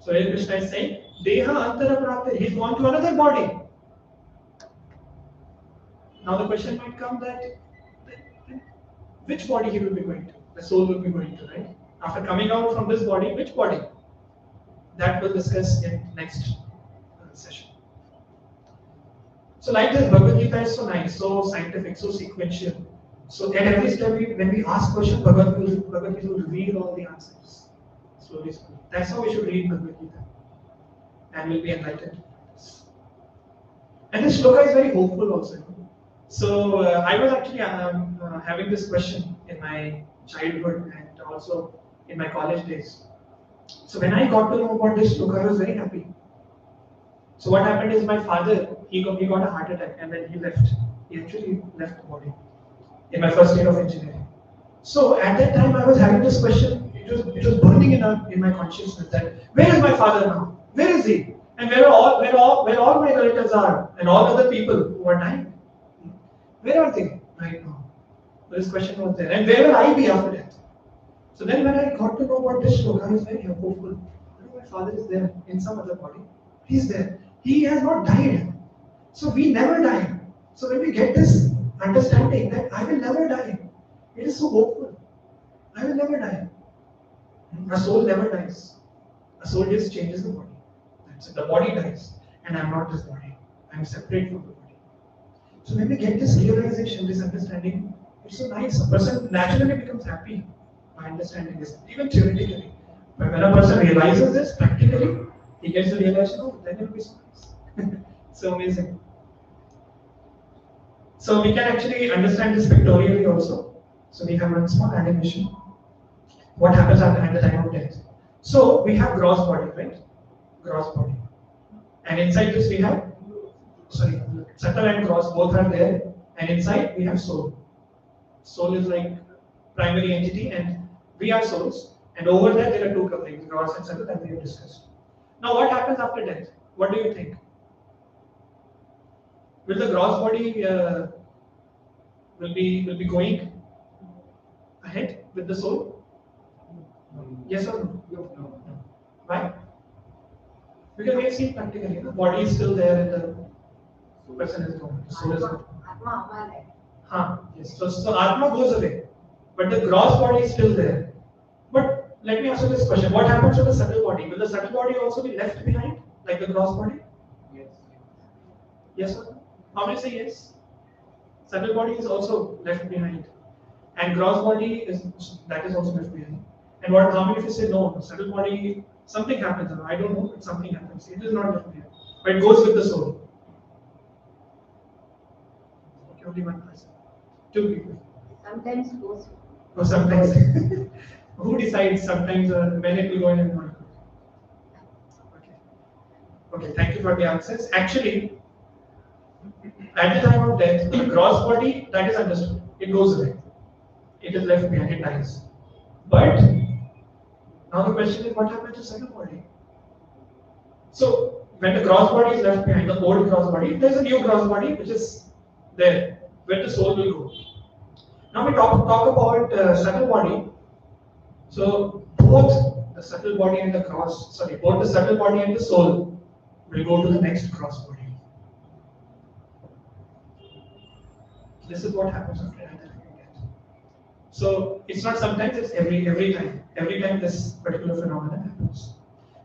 So here Krishna is saying, Deha Antara Prapti, he's gone to another body. Now the question might come that which body he will be going to? The soul will be going to, right? After coming out from this body, which body? That we'll discuss in next session. So like this, Bhagavad Gita is so nice, so scientific, so sequential. So at every step, when we ask questions, Bhagavad Gita will reveal all the answers. Slowly, slowly. That's how we should read Bhagavad Gita. And we'll be enlightened. And this shloka is very hopeful also. So I was actually having this question in my childhood and also in my college days. So when I got to know about this shloka, I was very happy. So what happened is my father, he got a heart attack and then he left. He actually left the body in my first year of engineering. So at that time I was having this question. It was burning in my consciousness that where is my father now? Where is he? And where all my relatives are and all other people who are dying? Where are they right now? This question was there. And where will I be after that? So then when I got to know about this shloka, I was very hopeful. My father is there in some other body. He's there. He has not died. So we never die. So when we get this understanding that I will never die, it is so hopeful. I will never die. A soul never dies. A soul just changes the body. That's it. The body dies. And I am not this body. I am separate from the body. So when we get this realization, this understanding, it's so nice. A person naturally becomes happy by understanding this, even theoretically. But when a person realizes this practically, he gets the realization, oh, then it will be so nice. So amazing. So we can actually understand this pictorially also. So we have one small animation. What happens at the time of death? So we have gross body, right? Gross body. And inside this we have, subtle and gross both are there. And inside we have soul. Soul is like primary entity and we are souls. And over there are two couplings, gross and subtle, that we have discussed. Now what happens after death? What do you think? Will the gross body will be going ahead with the soul? Yes or no? No. Why? Because we have seen practically, the body is still there and the person is gone. The soul is gone. Yes. So Atma goes away, but the gross body is still there. But let me ask you this question: what happens to the subtle body? Will the subtle body also be left behind, like the gross body? Yes. Yes or no? How many say yes? Subtle body is also left behind, and gross body is also left behind. And what? How many of you say no? Subtle body, something happens. I don't know, but something happens. It is not left behind, but it goes with the soul. Okay, only one person. Two people. Sometimes goes. Or sometimes. Who decides sometimes when it will go in and not go? Okay. Okay, thank you for the answers. Actually, at the time of death, the gross body, that is understood. It goes away. It is left behind, it dies. But now the question is, what happens to subtle body? So when the gross body is left behind, the old gross body, there is a new gross body which is there, where the soul will go. Now we talk about subtle body. So both the subtle body and both the subtle body and the soul will go to the next gross body. This is what happens after death. So it's not sometimes, it's every time. Every time this particular phenomenon happens.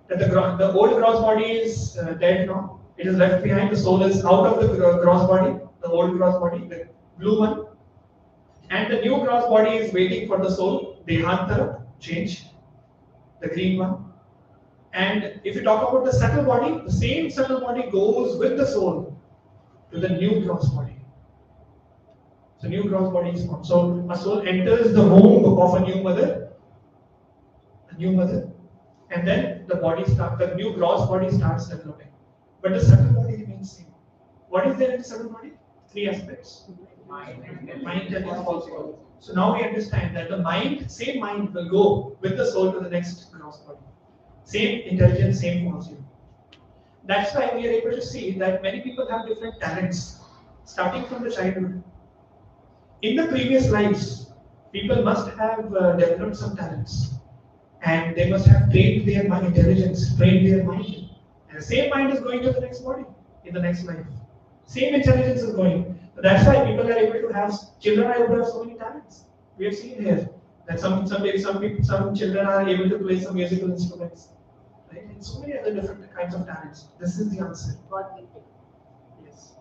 That the old gross body is dead now. It is left behind. The soul is out of the gross body, the old gross body, the blue one. And the new gross body is waiting for the soul, Dehantara, change, the green one. And if you talk about the subtle body, the same subtle body goes with the soul to the new gross body. The new gross body is formed. So a soul enters the womb of a new mother, and then the new gross body starts developing. But the subtle body remains same. What is there in the subtle body? Three aspects. Mind, intelligence, also. So now we understand that the same mind will go with the soul to the next gross body. Same intelligence, same falsehood. That's why we are able to see that many people have different talents starting from the childhood. In the previous lives, people must have developed some talents and they must have trained their mind, intelligence, trained their mind. And the same mind is going to the next body in the next life. Same intelligence is going. So that's why people are able to have children are able to have so many talents. We have seen here that some children are able to play some musical instruments, right? And so many other different kinds of talents. This is the answer. Yes.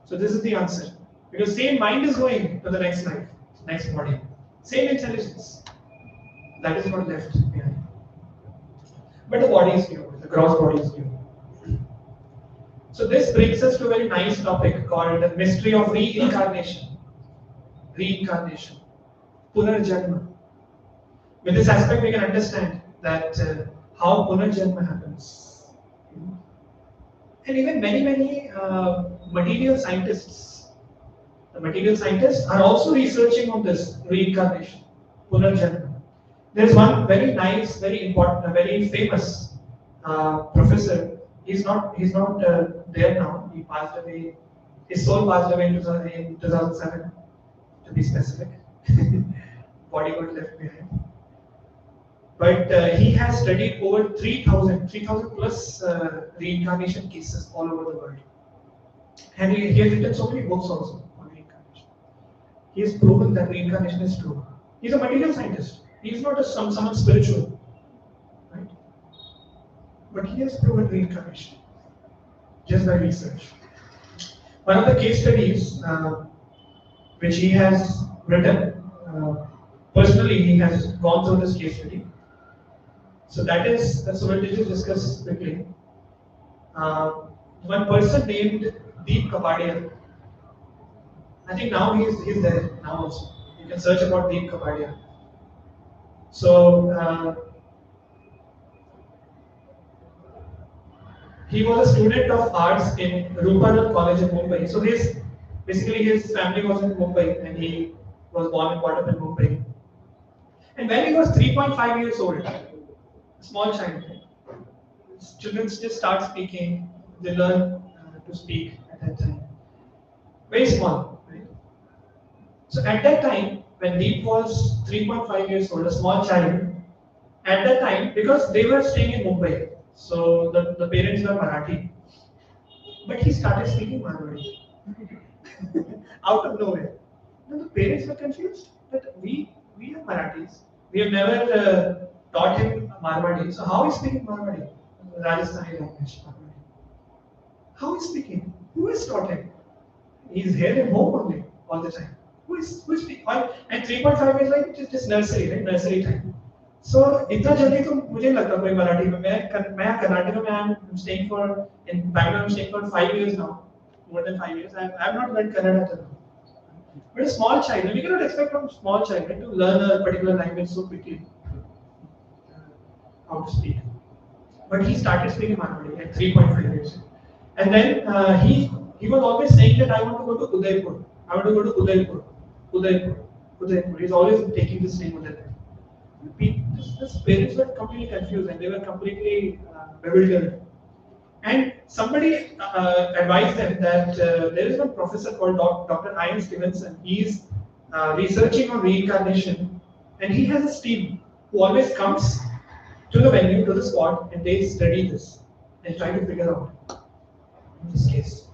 So this is the answer. Because same mind is going to the next life, next body. Same intelligence. That is what left behind. But the body is new, the gross body is new. So this brings us to a very nice topic called the mystery of reincarnation. Reincarnation. Punarjanma. With this aspect we can understand that how Punarjanma happens. And even many material scientists, the material scientists are also researching on this reincarnation, Punarjanma. There is one very nice, very important, very famous professor. He's not there now. He passed away. His soul passed away in 2007, to be specific. Body got left behind. But he has studied over 3,000 plus reincarnation cases all over the world. And he has written so many books also on reincarnation. He has proven that reincarnation is true. He's a material scientist. He is not someone spiritual, right? But he has proven reincarnation just by research. One of the case studies which he has written, personally he has gone through this case study. So we'll just discuss quickly. One person named Deep Kapadia. I think now he's there now also. You can search about Deep Kapadia. So he was a student of arts in Rupanand College in Mumbai. So his family was in Mumbai and he was born and brought up in Mumbai. And when he was 3.5 years old, a small child, children just start speaking, they learn to speak at that time. Very small, right? So at that time, when Deep was 3.5 years old, a small child, at that time, because they were staying in Mumbai, so the parents were Marathi, but he started speaking Marwari out of nowhere. Now the parents were confused that we are Marathis. We have never taught him Marwari. So how is speaking Marwari? Rajasthani language. Marwari. How is speaking? Who has taught him? He is here at home only all the time. Who is speaking? And 3.5 is like just nursery, right? Nursery time. So इतना जल्दी तो मुझे नहीं लगता कोई मराठी में मैं कर्नाटक में I'm staying for in Bangalore I'm staying for 5 years now, more than 5 years. I have not learned Kannada till now. But a small child, we cannot expect from a small child, right, to learn a particular language so quickly, how to speak. But he started speaking Marwari at 3.5 years, and then he was always saying that I want to go to Udaipur. I want to go to Udaipur. Udaipur. He's always taking this name Udaipur. The parents were completely confused and they were completely bewildered. And somebody advised them that there is one professor called Dr. Ian Stevenson. He is researching on reincarnation, and he has a team who always comes to the venue, to the spot, and they study this and try to figure out this case.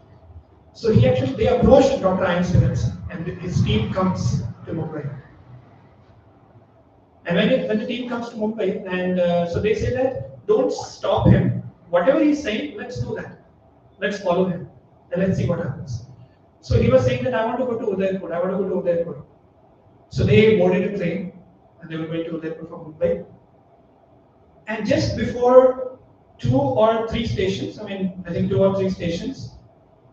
So they approached Dr. Ian Stevenson, and his team comes to Mumbai. And when the team comes to Mumbai, and so they say that don't stop him. Whatever he's saying, let's do that. Let's follow him, and let's see what happens. So he was saying that I want to go to Udaipur. I want to go to Udaipur. So they boarded a train, and they were going to Udaipur from Mumbai. And just before 2 or 3 stations, I think 2 or 3 stations,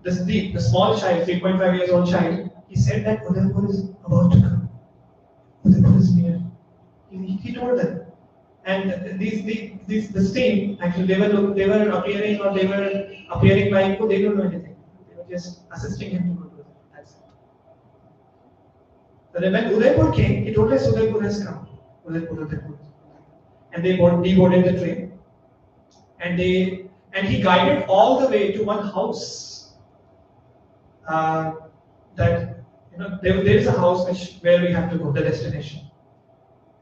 the small child, 3.5 years old child, he said that Udaipur is about to come. Udaipur is near. He told them, and this team actually they were appearing like they don't know anything. They were just assisting him to go to it. That's it. So then when Udaipur came, he told us Udaipur has come. Udaipur. And they boarded the train, and and he guided all the way to one house. That there is a house where we have to go, the destination.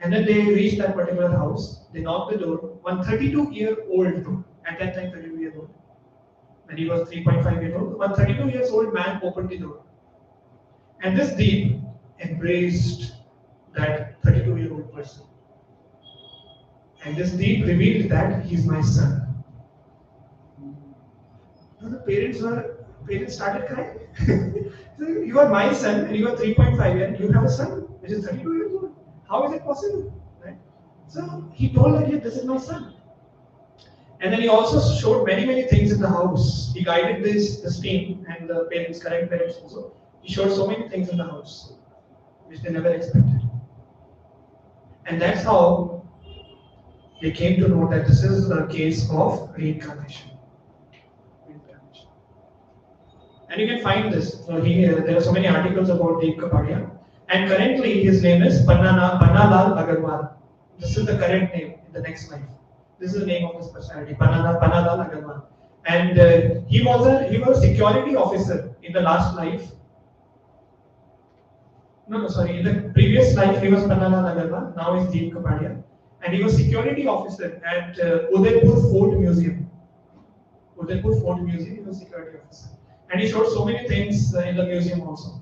And then they reached that particular house. They knocked the door. One 32-year-old, at that time 32 years old, when he was 3.5 years old, one 32 years old man opened the door. And this deep embraced that 32-year-old person. And this deep revealed that he's my son. The parents started crying. So, you are my son and you are 3.5 and you have a son which is 32 years old. How is it possible? Right? So he told her, yeah, this is my son. And then he also showed many things in the house. He guided this team and the parents, current parents also. He showed so many things in the house which they never expected. And that's how they came to know that this is a case of reincarnation. And you can find this. There are so many articles about Deep Kapadia. And currently his name is Pannalal Agarwal. This is the current name in the next life. This is the name of his personality, Pannalal Agarwal. And he was a security officer in the last life. In the previous life he was Pannalal Agarwal, now he's Deep Kapadia. And he was security officer at Udaipur Fort Museum. Udaipur Fort Museum, he was security officer. And he showed so many things in the museum also.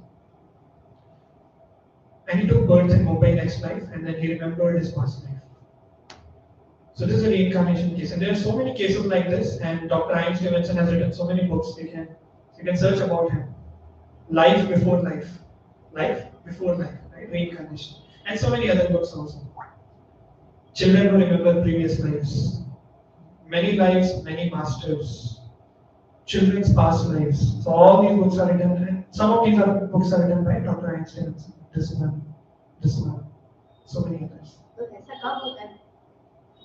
And he took birth in Mumbai next life, and then he remembered his past life. So this is a reincarnation case, and there are so many cases like this. And Dr. Ian Stevenson has written so many books. You can search about him. Life before life, right? Reincarnation, and so many other books also. Children who remember previous lives, many lives, many masters. Children's past lives. So all these books are written. Some of these books are written by Dr. Ian Stevenson. This one, so many others.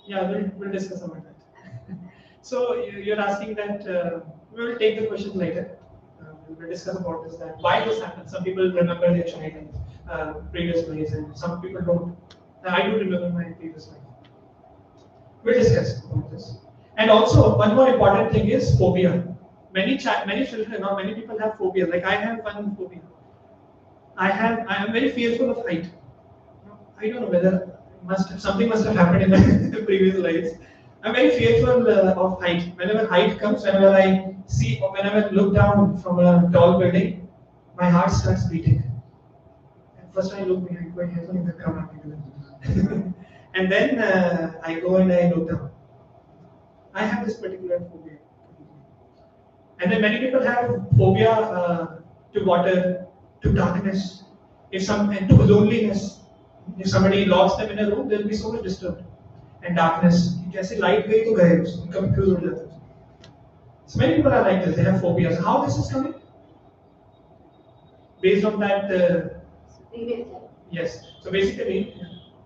Yeah, we'll discuss about that. So you're asking that we will take the questions later. We will discuss about this. That why this happens. Some people remember their child previous lives, and some people don't. I do remember my previous life. We'll discuss about this. And also, one more important thing is phobia. Many children or many people have phobia. Like I have one phobia. I am very fearful of height. I don't know whether something must have happened in the previous lives. I'm very fearful of height. Whenever height comes, whenever I see or whenever I look down from a tall building, my heart starts beating. And first I look behind, going heaven in the crowd. And then I go and I look down. I have this particular phobia. And then many people have phobia to water, to darkness, and to loneliness. If somebody locks them in a room, they'll be so much disturbed. And darkness. जैसे light गई तो गए, confused हो जाते हैं. So many people are like this. They have phobias. How this is coming? Based on that. Yes. So basically,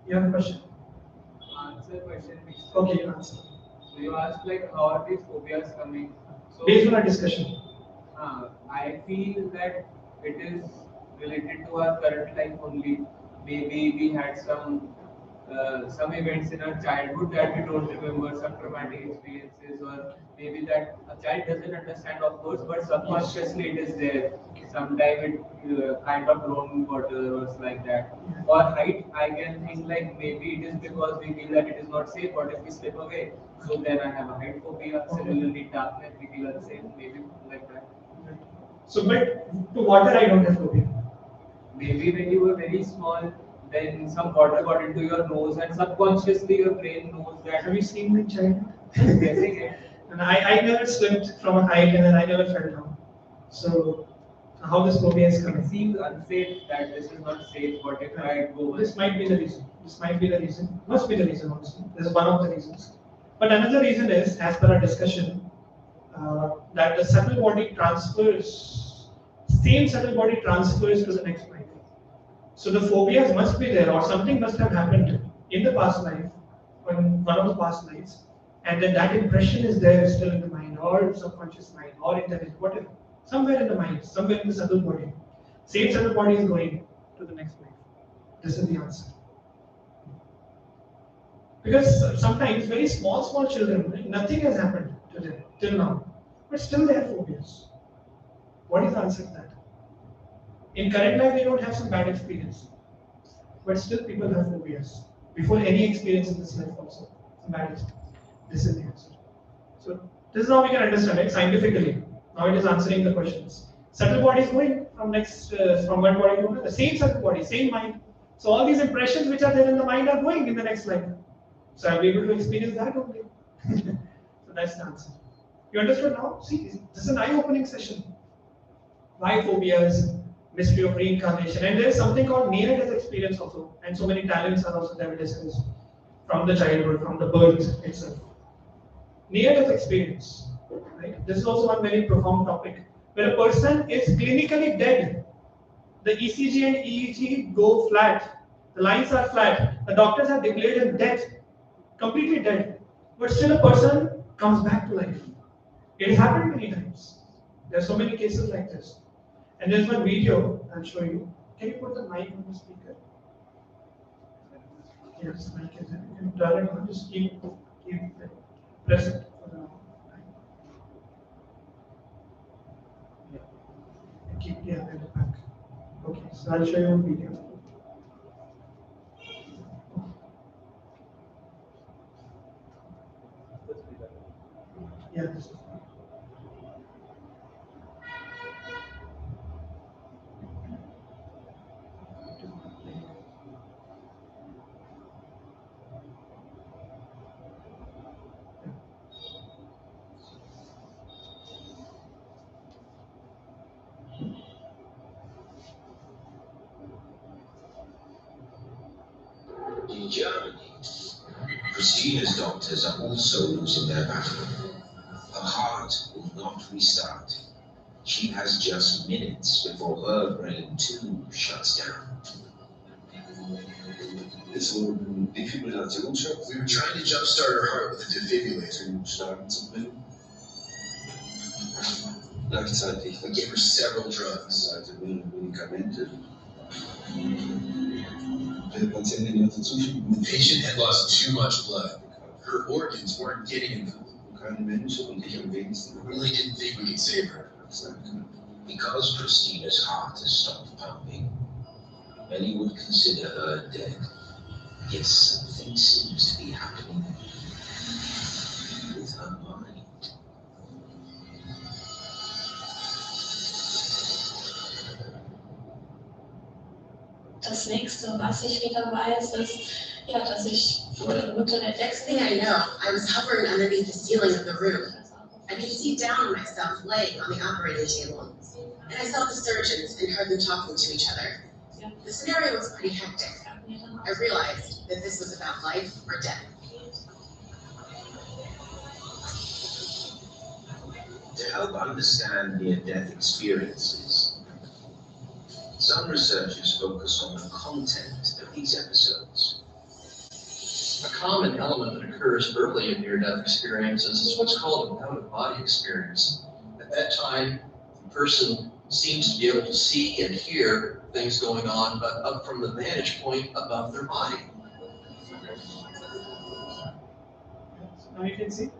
you have a question. Answer question. Okay, you answer. So you asked like how are these phobias coming? So based on our discussion. I feel that it is related to our current life only. Maybe we had some events in our childhood that we don't remember, some traumatic experiences, or maybe that a child doesn't understand, of course, but subconsciously it is there. Sometimes it kind of grown water or like that. Or height, I can think like maybe it is because we feel that it is not safe. What if we slip away? So then I have a height phobia. Similarly, darkness, we feel the same, maybe like that. So, but to water, I don't have phobia. Maybe when you were very small, then some water got into your nose, and subconsciously your brain knows that. Have you seen my child? Guessing it. And I never slipped from a height, and then I never fell down. So, how this phobia is coming? It seems unsafe that this is not safe. What if I go? This might be the reason. Must be the reason also. This is one of the reasons. But another reason is, as per our discussion, that the subtle body transfers, same subtle body transfers to the next life. So the phobias must be there, or something must have happened in the past life, in one of the past lives, and then that impression is there still in the mind, or subconscious mind, or intelligence, whatever. Somewhere in the mind, somewhere in the subtle body. Same subtle body is going to the next life. This is the answer. Because sometimes very small children, nothing has happened to them till now. But still they have phobias. What is the answer to that? In current life, they don't have some bad experience. But still people have phobias. Before any experience in this life also. Some bad experience. This is the answer. So this is how we can understand it scientifically. Now it is answering the questions. Subtle body is going from one body to another. Same subtle body, same mind. So all these impressions which are there in the mind are going in the next life. So I'll be able to experience that only. So that's the answer. You understood now? See, this is an eye-opening session. Why phobias, mystery of reincarnation, and there is something called near-death experience also, and so many talents are also there discussed from the childhood, from the birth itself. Near-death experience, right? This is also one very profound topic. When a person is clinically dead, the ECG and EEG go flat, the lines are flat, the doctors have declared him dead, completely dead, but still a person comes back to life. It has happened many times. There are so many cases like this. And there's one video I'll show you. Can you put the mic on the speaker? Yes, mic is there. You can turn it on, just keep press it for the time. Keep at the back. Okay, so I'll show you a video. Yeah, this is In Germany, Christina's doctors are also losing their battle. Her heart will not restart. She has just minutes before her brain too shuts down. Ist so ein Defibrillationsschock. We were trying to jumpstart her heart with a defibrillator. Zum Starten zu bringen. Gleichzeitig We gave her several drugs. Seite Medikamente. Der Patientin hatte zu viel The patient had lost too much blood. Her organs weren't getting involved. keine Menschen und ich am wenigsten We really didn't think we could save her. sein können. Because Christina's heart has stopped pumping, many would consider her dead. Yet something seems to be happening with her mind. Das nächste, was ich wieder weiß, ist, ja, dass ich unter der Next thing I know, I was hovering underneath the ceiling of the room. I could see down on myself laying on the operating table. And I saw the surgeons and heard them talking to each other. The scenario was pretty hectic. I realized that this was about life or death. To help understand near-death experiences, some researchers focus on the content of these episodes. A common element that occurs early in near-death experiences is what's called an out-of-body experience. At that time, the person seems to be able to see and hear things going on, but up from the vantage point above their body. Now you can see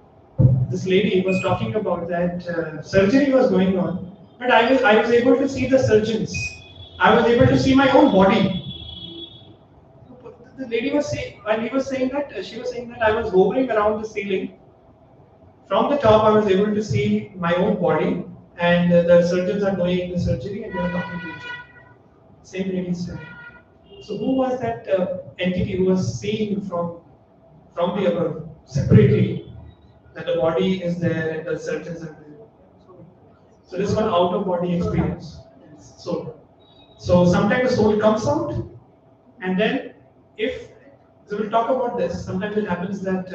this lady was talking about that surgery was going on, but I was able to see the surgeons. I was able to see my own body. The lady was saying, when he was saying that, she was saying that I was hovering around the ceiling. From the top, I was able to see my own body, and the surgeons are doing the surgery and they are talking to each other. Same lady said. So who was that entity who was seeing from the above separately that the body is there and the surgeons are there? So this one out of body experience. So sometimes the soul comes out, and then so we'll talk about this. Sometimes it happens that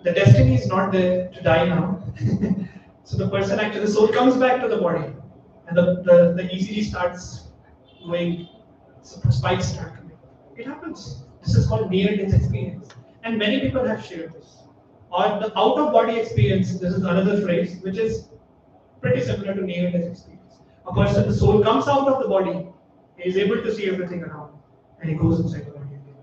the destiny is not there to die now. So the person actually, the soul comes back to the body, and the ECG starts going, so the spikes start coming. It happens. This is called near-death experience, and many people have shared this. Or the out-of-body experience. This is another phrase which is pretty similar to near-death experience. A person, the soul comes out of the body, he is able to see everything around, and he goes inside the body again.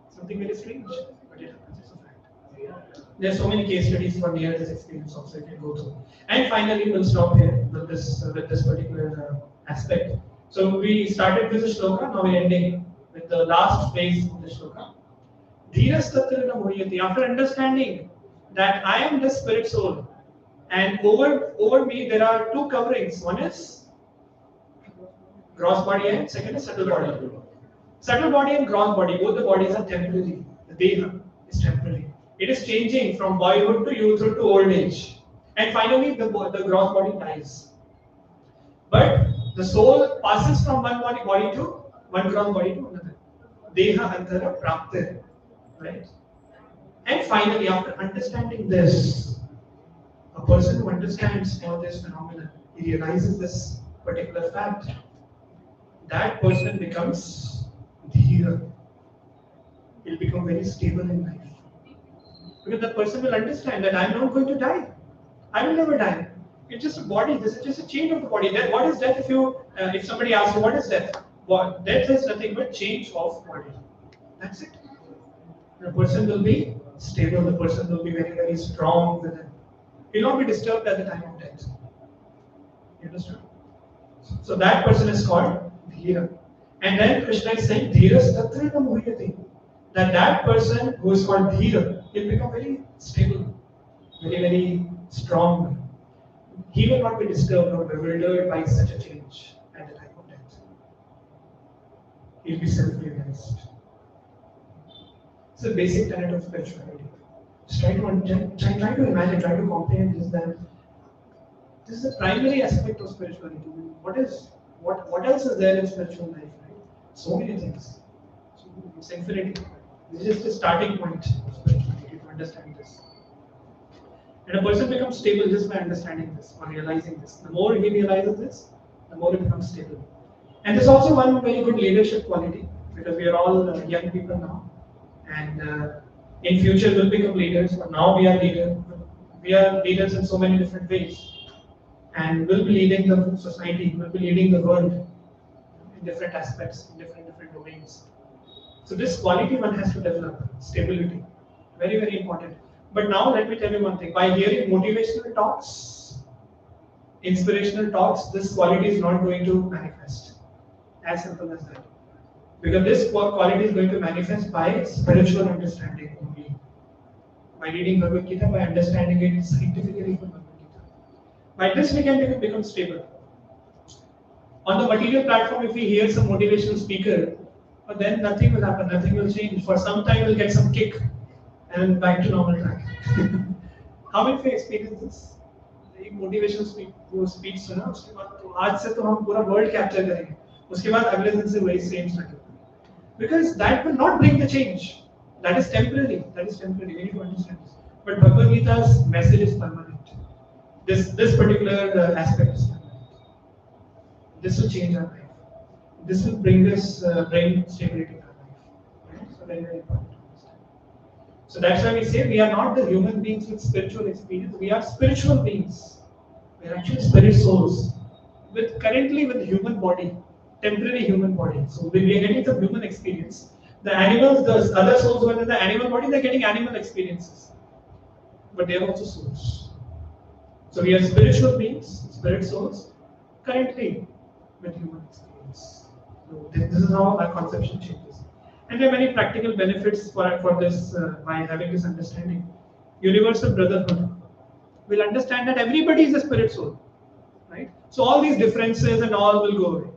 Something very strange, but it happens. It's a fact. There are so many case studies for near-death experience also you can go through. And finally, we'll stop here with this particular aspect. So we started with the shloka, now we're ending with the last phrase of the shloka. Dhiras tatrana muhyati. After understanding that I am the spirit soul, and over me there are two coverings. One is gross body and second is subtle body. Subtle body and gross body, both the bodies are temporary. The deha is temporary. It is changing from boyhood to youthhood to old age. And finally, the gross body dies. But the soul passes from one body to one gross body to another. Deha antara prapta. Right? And finally, after understanding this, a person who understands all this phenomena, he realizes this particular fact. That person becomes dhira. He'll become very stable in life. Because that person will understand that I'm not going to die. I will never die. It's just a body. This is just a change of the body. Then what is death? If somebody asks you what is death, death is nothing but change of body. That's it. The person will be stable. The person will be very, very strong within. He will not be disturbed at the time of death. You understand? So that person is called dhira. And then Krishna is saying dhiras tatrana muhyati. That person who is called dhira will become very stable, very, very strong. He will not be disturbed or bewildered by such a change at the time of death. He will be self-realized. It's a basic tenet of spirituality. Just try to imagine, try to comprehend this, that this is the primary aspect of spirituality. What else is there in spiritual life? Right? So many things. It's infinity. This is the starting point of spirituality to understand this. And a person becomes stable just by understanding this or realizing this. The more he realizes this, the more he becomes stable. And there's also one very good leadership quality, because we are all young people now, and in future we'll become leaders. But now we are leaders. We are leaders in so many different ways, and we'll be leading the society. We'll be leading the world in different aspects, in different domains. So this quality one has to develop, stability, very, very important. But now let me tell you one thing, by hearing motivational talks, inspirational talks, this quality is not going to manifest. As simple as that. Because this quality is going to manifest by spiritual understanding only. By reading Bhagavad Gita, by understanding it scientifically from Bhagavad Gita. By this we can become stable. On the material platform, if we hear some motivational speaker, then nothing will happen, nothing will change. For some time we'll get some kick and back to normal track. How many of you experience this? एक motivational speech सुना, उसके बाद तो आज से तो हम पूरा वर्ल्ड कैप्चर करेंगे, उसके बाद अगले दिन से वही सेम स्टार्ट होगा. Because that will not bring the change. That is temporary. We need to understand this. But Bhagavad Gita's message is permanent. This particular aspect is permanent. This will change our life. This will bring stability in our life. Right? So very, very important. So that's why we say we are not the human beings with spiritual experience. We are spiritual beings. We are actually spirit souls currently with human body, temporary human body. So we are getting some human experience. The animals, the other souls who are in the animal body, they are getting animal experiences. But they are also souls. So we are spiritual beings, spirit souls, currently with human experience. So this is how our conception changes. And there are many practical benefits for this by having this understanding. Universal brotherhood. We'll understand that everybody is a spirit soul, right? So all these differences and all will go away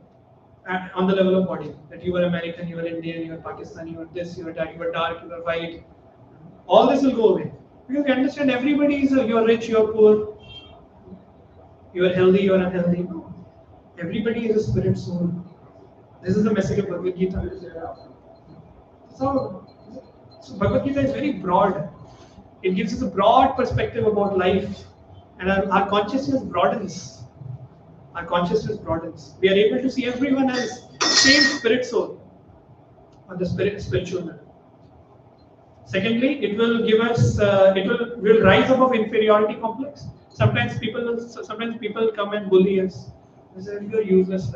on the level of body. That you are American, you are Indian, you are Pakistani, you are this, you are that, you are dark, you are white. All this will go away because we understand everybody is. You are rich, you are poor, you are healthy, you are unhealthy. No, everybody is a spirit soul. This is the message of Bhagavad Gita. So Bhagavad Gita is very broad. It gives us a broad perspective about life, and our consciousness broadens. Our consciousness broadens. We are able to see everyone as same spirit soul on the spiritual level. Secondly, it will give us. Will rise above inferiority complex. Sometimes people come and bully us. They say you are useless.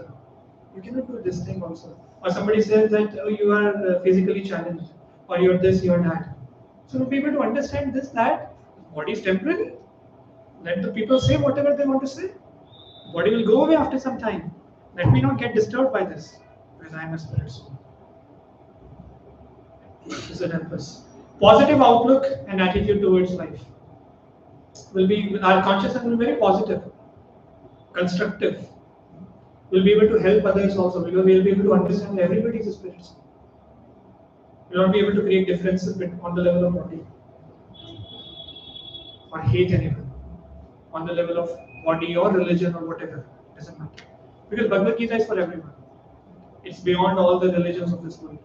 You cannot do this thing also. Or somebody says that you are physically challenged, or you are this, you are that. So to be able to understand this, that Body is temporary. Let the people say whatever they want to say. Body will go away after some time. Let me not get disturbed by this, because I am a spirit soul. This will help us. Positive outlook and attitude towards life will be, our consciousness will be very positive, constructive. We'll be able to help others also, because we'll be able to understand that everybody is a spirit soul. We'll not be able to create differences on the level of body or hate anyone on the level of body or religion or whatever. Doesn't matter. Because Bhagavad Gita is for everyone. It's beyond all the religions of this world.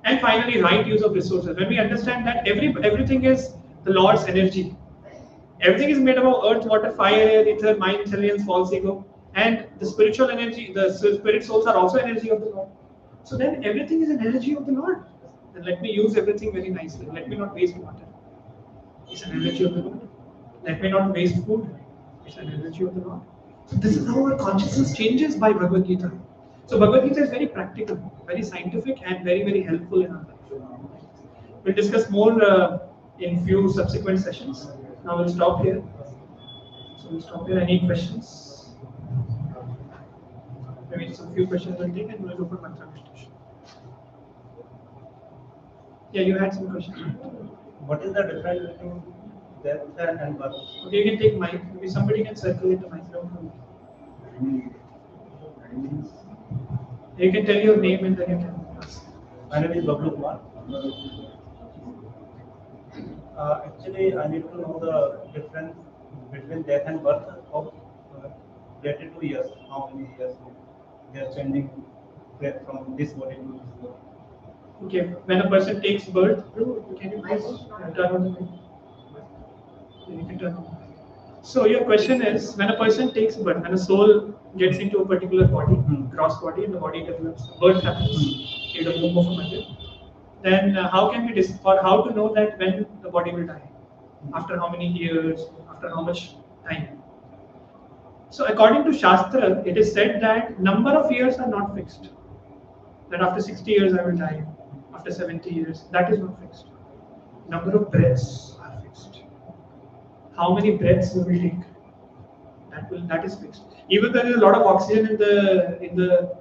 And finally, right use of resources. When we understand that everything is the Lord's energy. Everything is made up of earth, water, fire, air, ether, mind, intelligence, false ego. And the spiritual energy, the spirit souls are also energy of the Lord. So then everything is an energy of the Lord. Then let me use everything very nicely. Let me not waste water. It's an energy of the Lord. Let me not waste food. It's an energy of the Lord. So this is how our consciousness changes by Bhagavad Gita. So Bhagavad Gita is very practical, very scientific, and very, very helpful in our life. We'll discuss more in few subsequent sessions. Now we'll stop here. So we'll stop here. Any questions? Maybe some few questions we'll take and we'll go for mantra meditation. Yeah, you had some questions. What is the difference between death and birth? Okay, you can take mic. Maybe somebody can circulate the microphone. You can tell your name and then you can ask. My name is Bablu Kumar. Actually, I need to know the difference between death and birth of related to years. How many years they are changing from this body to this body. Okay, when a person takes birth, can you please turn on the mic? You can turn on the mic. So your question is, when a person takes birth, when a soul gets into a particular body, gross body, and the body develops, birth happens in the womb of a mother, then how can we or how to know that when the body will die? After how many years? After how much time? So according to Shastra, it is said that number of years are not fixed. That after 60 years I will die, after 70 years, that is not fixed. Number of breaths are fixed. How many breaths we will take? That is fixed. Even though there is a lot of oxygen in the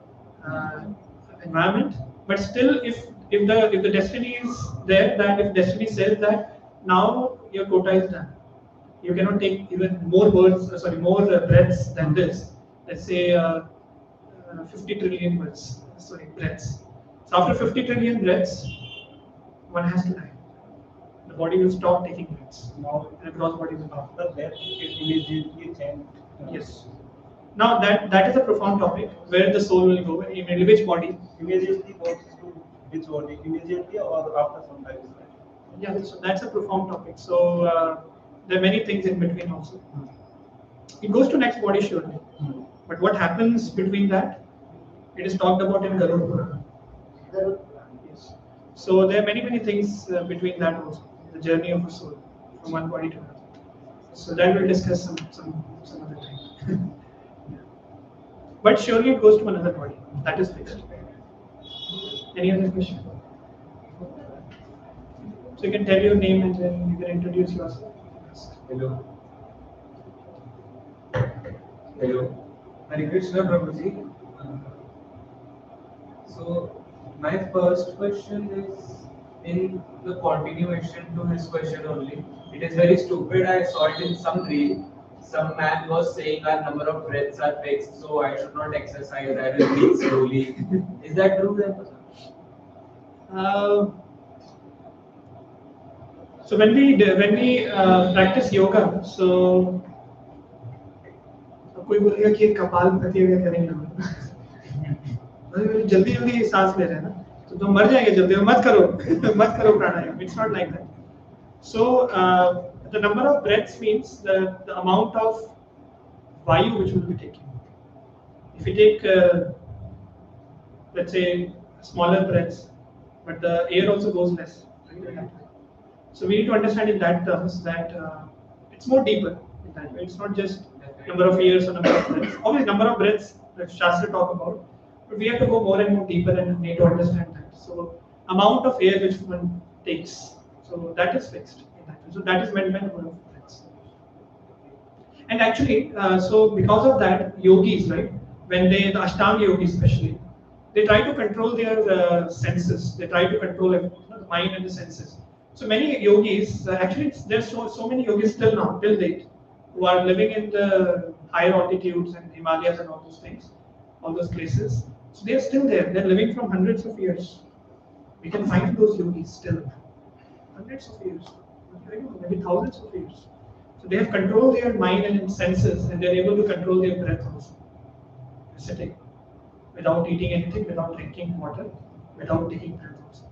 environment, but still, if the destiny is there, that if destiny says that now your quota is done, you cannot take even more breaths than this. Let's say 50 trillion breaths. So after 50 trillion breaths, one has to die. The body will stop taking breaths. Now, And the gross body will stop. after that, it immediately change. Yes. Now that is a profound topic where the soul will go, in which body. Immediately goes to which body? Immediately or after some time? Yeah, so that's a profound topic. So there are many things in between also. It goes to next body surely. But what happens between that? It is talked about in Garuda Purana. Yes. So there are many things between that also. The journey of a soul from one body to another. So that we'll discuss some other time. But surely it goes to another body. That is fixed. Any other question? So you can tell your name and then you can introduce yourself. Hello. Hello. Hare Krishna, Prabhuji. So my first question is in the continuation to his question only. It is very stupid. I saw it in some reel. Some man was saying our number of breaths are fixed, so I should not exercise. I will breathe slowly. Is that true? So when we practice yoga, so कोई बोलेगा कि कपालभाति योगा करेंगे हम जल्दी सांस ले रहे हैं ना तो तुम मर जाएंगे जल्दी मत करो प्राणायाम. It's not like that. So the number of breaths means the amount of vayu which we will be taking. If we take let's say smaller breaths, but the air also goes less. So we need to understand in that terms that it's more deeper in that way. It's not just number of years or number of breaths. Obviously, number of breaths that Shastra talk about, but we have to go more and more deeper and need to understand that. So amount of air which one takes, so that is fixed in that way. So that is meant by number of breaths. And actually, so because of that, yogis, right, when the Ashtanga yogis especially, they try to control their senses. They try to control the mind and the senses. So many yogis, actually, there's so many yogis still now, till date, who are living in the higher altitudes and Himalayas and all those things, all those places. So they're still there. They're living from hundreds of years. We can find those yogis still, hundreds of years, maybe thousands of years. So they have controlled their mind and senses, and they're able to control their breath also. Sitting, without eating anything, without drinking water, without taking breath also.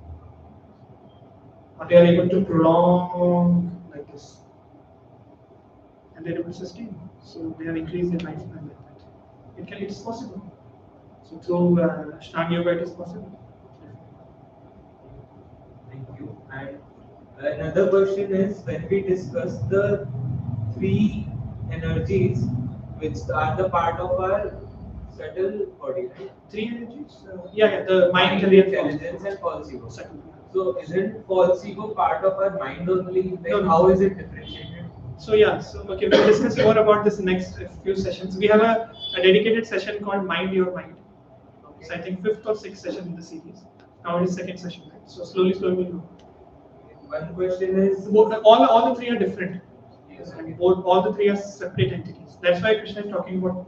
Or they are able to prolong like this, and they're able to sustain. So they have increased their lifespan like that. It's possible. So through Ashtanga yoga, it is possible. Thank you. And another question is, when we discuss the three energies which are the part of our subtle body, right? Three energies? Yeah, the mind, intelligence, and false ego. So isn't false ego part of our mind only? Like, No. How is it differentiated? So yeah, so okay, we'll discuss more about this in next few sessions. We have a dedicated session called Mind Your Mind. Okay. So I think 5th or 6th session in the series. Now it is 2nd session, right? So slowly we'll go. One question is, All the three are different. yes, And all the three are separate entities. That's why Krishna is talking about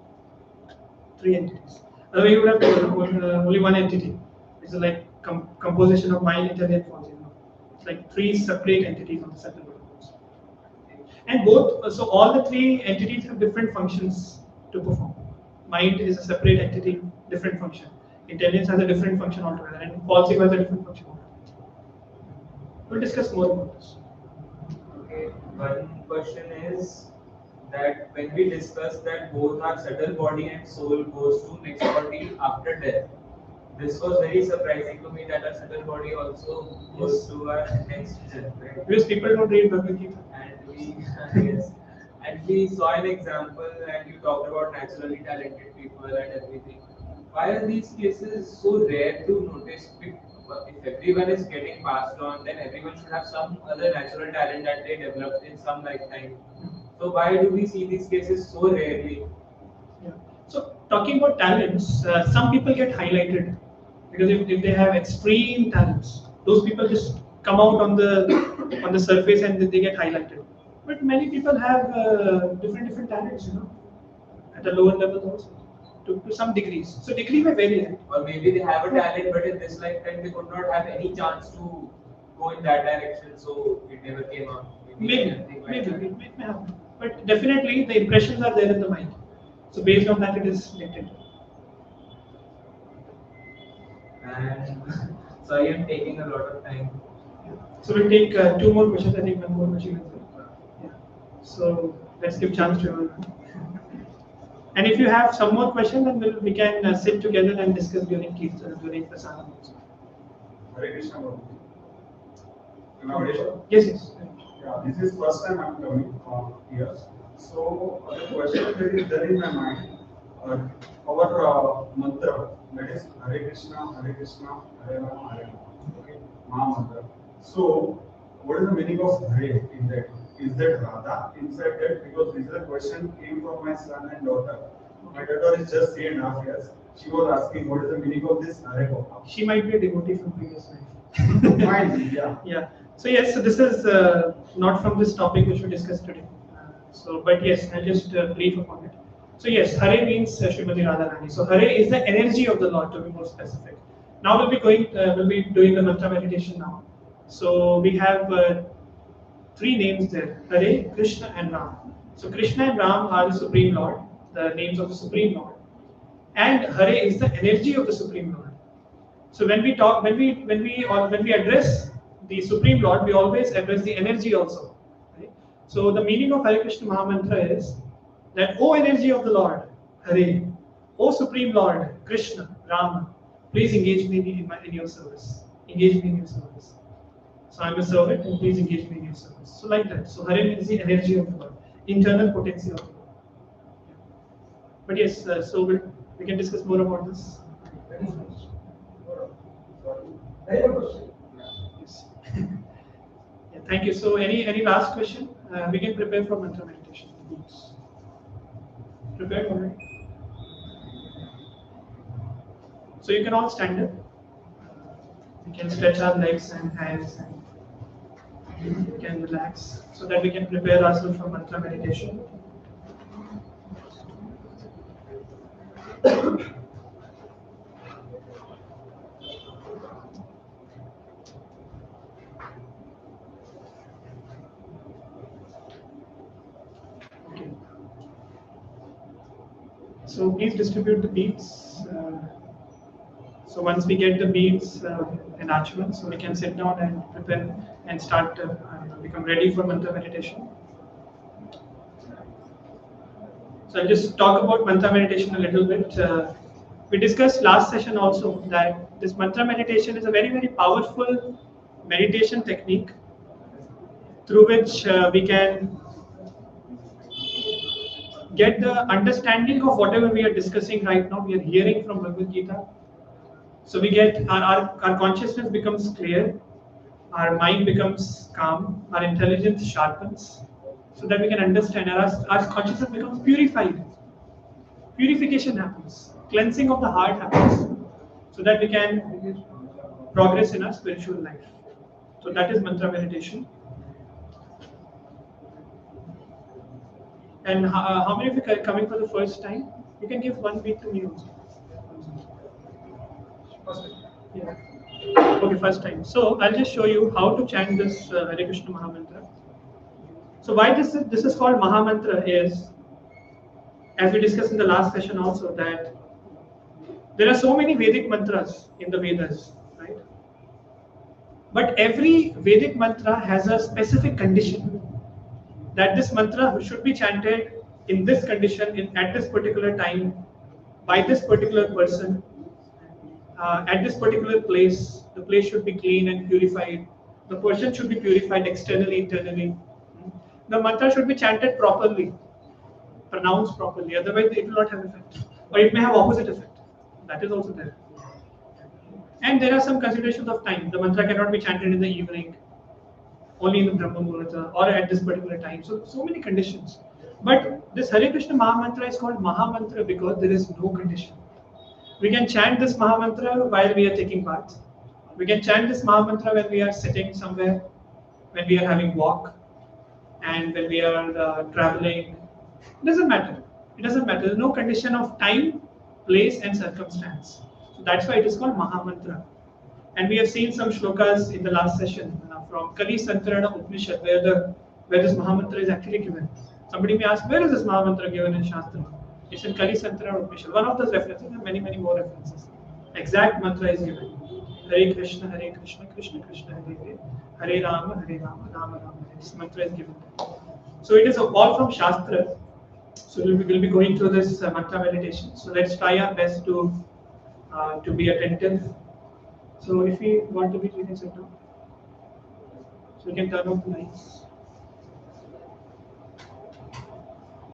3 entities. Otherwise, you would have only one entity. It's like composition of mind, intelligence, false ego. It's like 3 separate entities on the subtle body. And both, so all the 3 entities have different functions to perform. Mind is a separate entity, different function. Intelligence has a different function altogether, and false ego has a different function altogether. We'll discuss more about this. okay, one question is that when we discuss that both our subtle body and soul goes to next body after death, this was very surprising to me that our subtle body also goes to our next death, right? Because people don't read Bhagavad Gita. And we yes, and we saw an example, and you talked about naturally talented people and everything. Why are these cases so rare to notice? If everyone is getting passed on, then everyone should have some other natural talent that they developed in some lifetime. So why do we see these cases so rarely? Yeah. So talking about talents, some people get highlighted because if they have extreme talents, those people just come out on the surface and they get highlighted. But many people have different talents, at a lower level also, to some degrees. So degree may vary. Right? Or maybe they have a talent, but in this lifetime they could not have any chance to go in that direction, so it never came out. Maybe it may happen. But definitely the impressions are there in the mind. So based on that, it is selected. And so I am taking a lot of time. So we'll take 2 more questions. I think 1 more question is there. Yeah. So let's give chance to everyone. And if you have some more questions, then we can sit together and discuss during Prasadam also. Hare Krishna, Prabhuji. Am I audible? Yes, yes. Yeah, this is first time I'm coming here. So the question that is there in my mind, our mantra, that is Hare Krishna, Hare Rama, Hare Rama. Okay, Maha mantra. So what is the meaning of Hare in that? Is that Radha inside that? Because this is a question came from my son and daughter. My daughter is just 3.5 years. She was asking what is the meaning of this Hare Krishna. She might be a devotee from previous life. Might be, yeah. Yeah. So yes, so this is not from this topic which we discussed today. But yes, I'll just brief upon it. So yes, Hare means Srimati Radharani. So Hare is the energy of the Lord, to be more specific. Now we'll be doing the mantra meditation now. So we have 3 names there: Hare, Krishna, and Ram. So Krishna and Ram are the Supreme Lord, the names of the Supreme Lord, and Hare is the energy of the Supreme Lord. So when we address the Supreme Lord, we always address the energy also. Right? So the meaning of Hare Krishna Mahamantra is that, O energy of the Lord, Hare, O Supreme Lord, Krishna, Rama, please engage me in your service. Engage me in your service. So I'm a servant, and please engage me in your service. So like that. So Hare means the energy of the Lord, internal potency of the Lord. But yes, so we can discuss more about this. I have a question. Yes. Yeah, Thank you. So any last question? We can prepare for mantra meditation. Prepared already? So you can all stand up. We can stretch our legs and hands and we can relax so that we can prepare ourselves for mantra meditation. Okay. So please distribute the beads. So once we get the beads in Achman, so we can sit down and prepare and start become ready for mantra meditation. So I'll just talk about mantra meditation a little bit. We discussed last session also that this mantra meditation is a very, very powerful meditation technique through which we can get the understanding of whatever we are discussing right now. We are hearing from Bhagavad Gita. So we get our consciousness becomes clear, our mind becomes calm, our intelligence sharpens, so that we can understand. Our consciousness becomes purified. Purification happens, cleansing of the heart happens, so that we can progress in our spiritual life. So that is mantra meditation. And how many of you are coming for the first time? You can give one week to me also. Yeah. Okay, first time. So I'll just show you how to chant this Hare Krishna Mahamantra. So why this is called Mahamantra is, as we discussed in the last session also, that there are so many Vedic mantras in the Vedas, right? But every Vedic mantra has a specific condition that this mantra should be chanted in this condition, at this particular time, by this particular person, at this particular place. The place should be clean and purified. The person should be purified externally, internally. The mantra should be chanted properly, pronounced properly. Otherwise, it will not have effect, or it may have opposite effect. That is also there. And there are some considerations of time. The mantra cannot be chanted in the evening, only in the Brahma Muhurta, or at this particular time. So many conditions. But this Hare Krishna Mahamantra is called Mahamantra because there is no condition. We can chant this Mahamantra while we are taking bath. We can chant this Mahamantra when we are sitting somewhere, when we are having walk, and when we are traveling. It doesn't matter. It doesn't matter. There is no condition of time, place, and circumstance. So that's why it is called Mahamantra. And we have seen some shlokas in the last session from Kali Santarana Upanishad, where this Mahamantra is actually given. Somebody may ask, where is this Mahamantra given in Shastra? It's in Kali Santarana Upanishad. One of those references, and many, many more references. Exact mantra is given. Hare Krishna, Krishna Krishna, Hare Hare, Hare Rama, Rama Rama. This mantra is given. So it is all from Shastra. So we will be going through this mantra meditation. So let's try our best to be attentive. So if we want to be, we can sit down. So we can turn off the lights.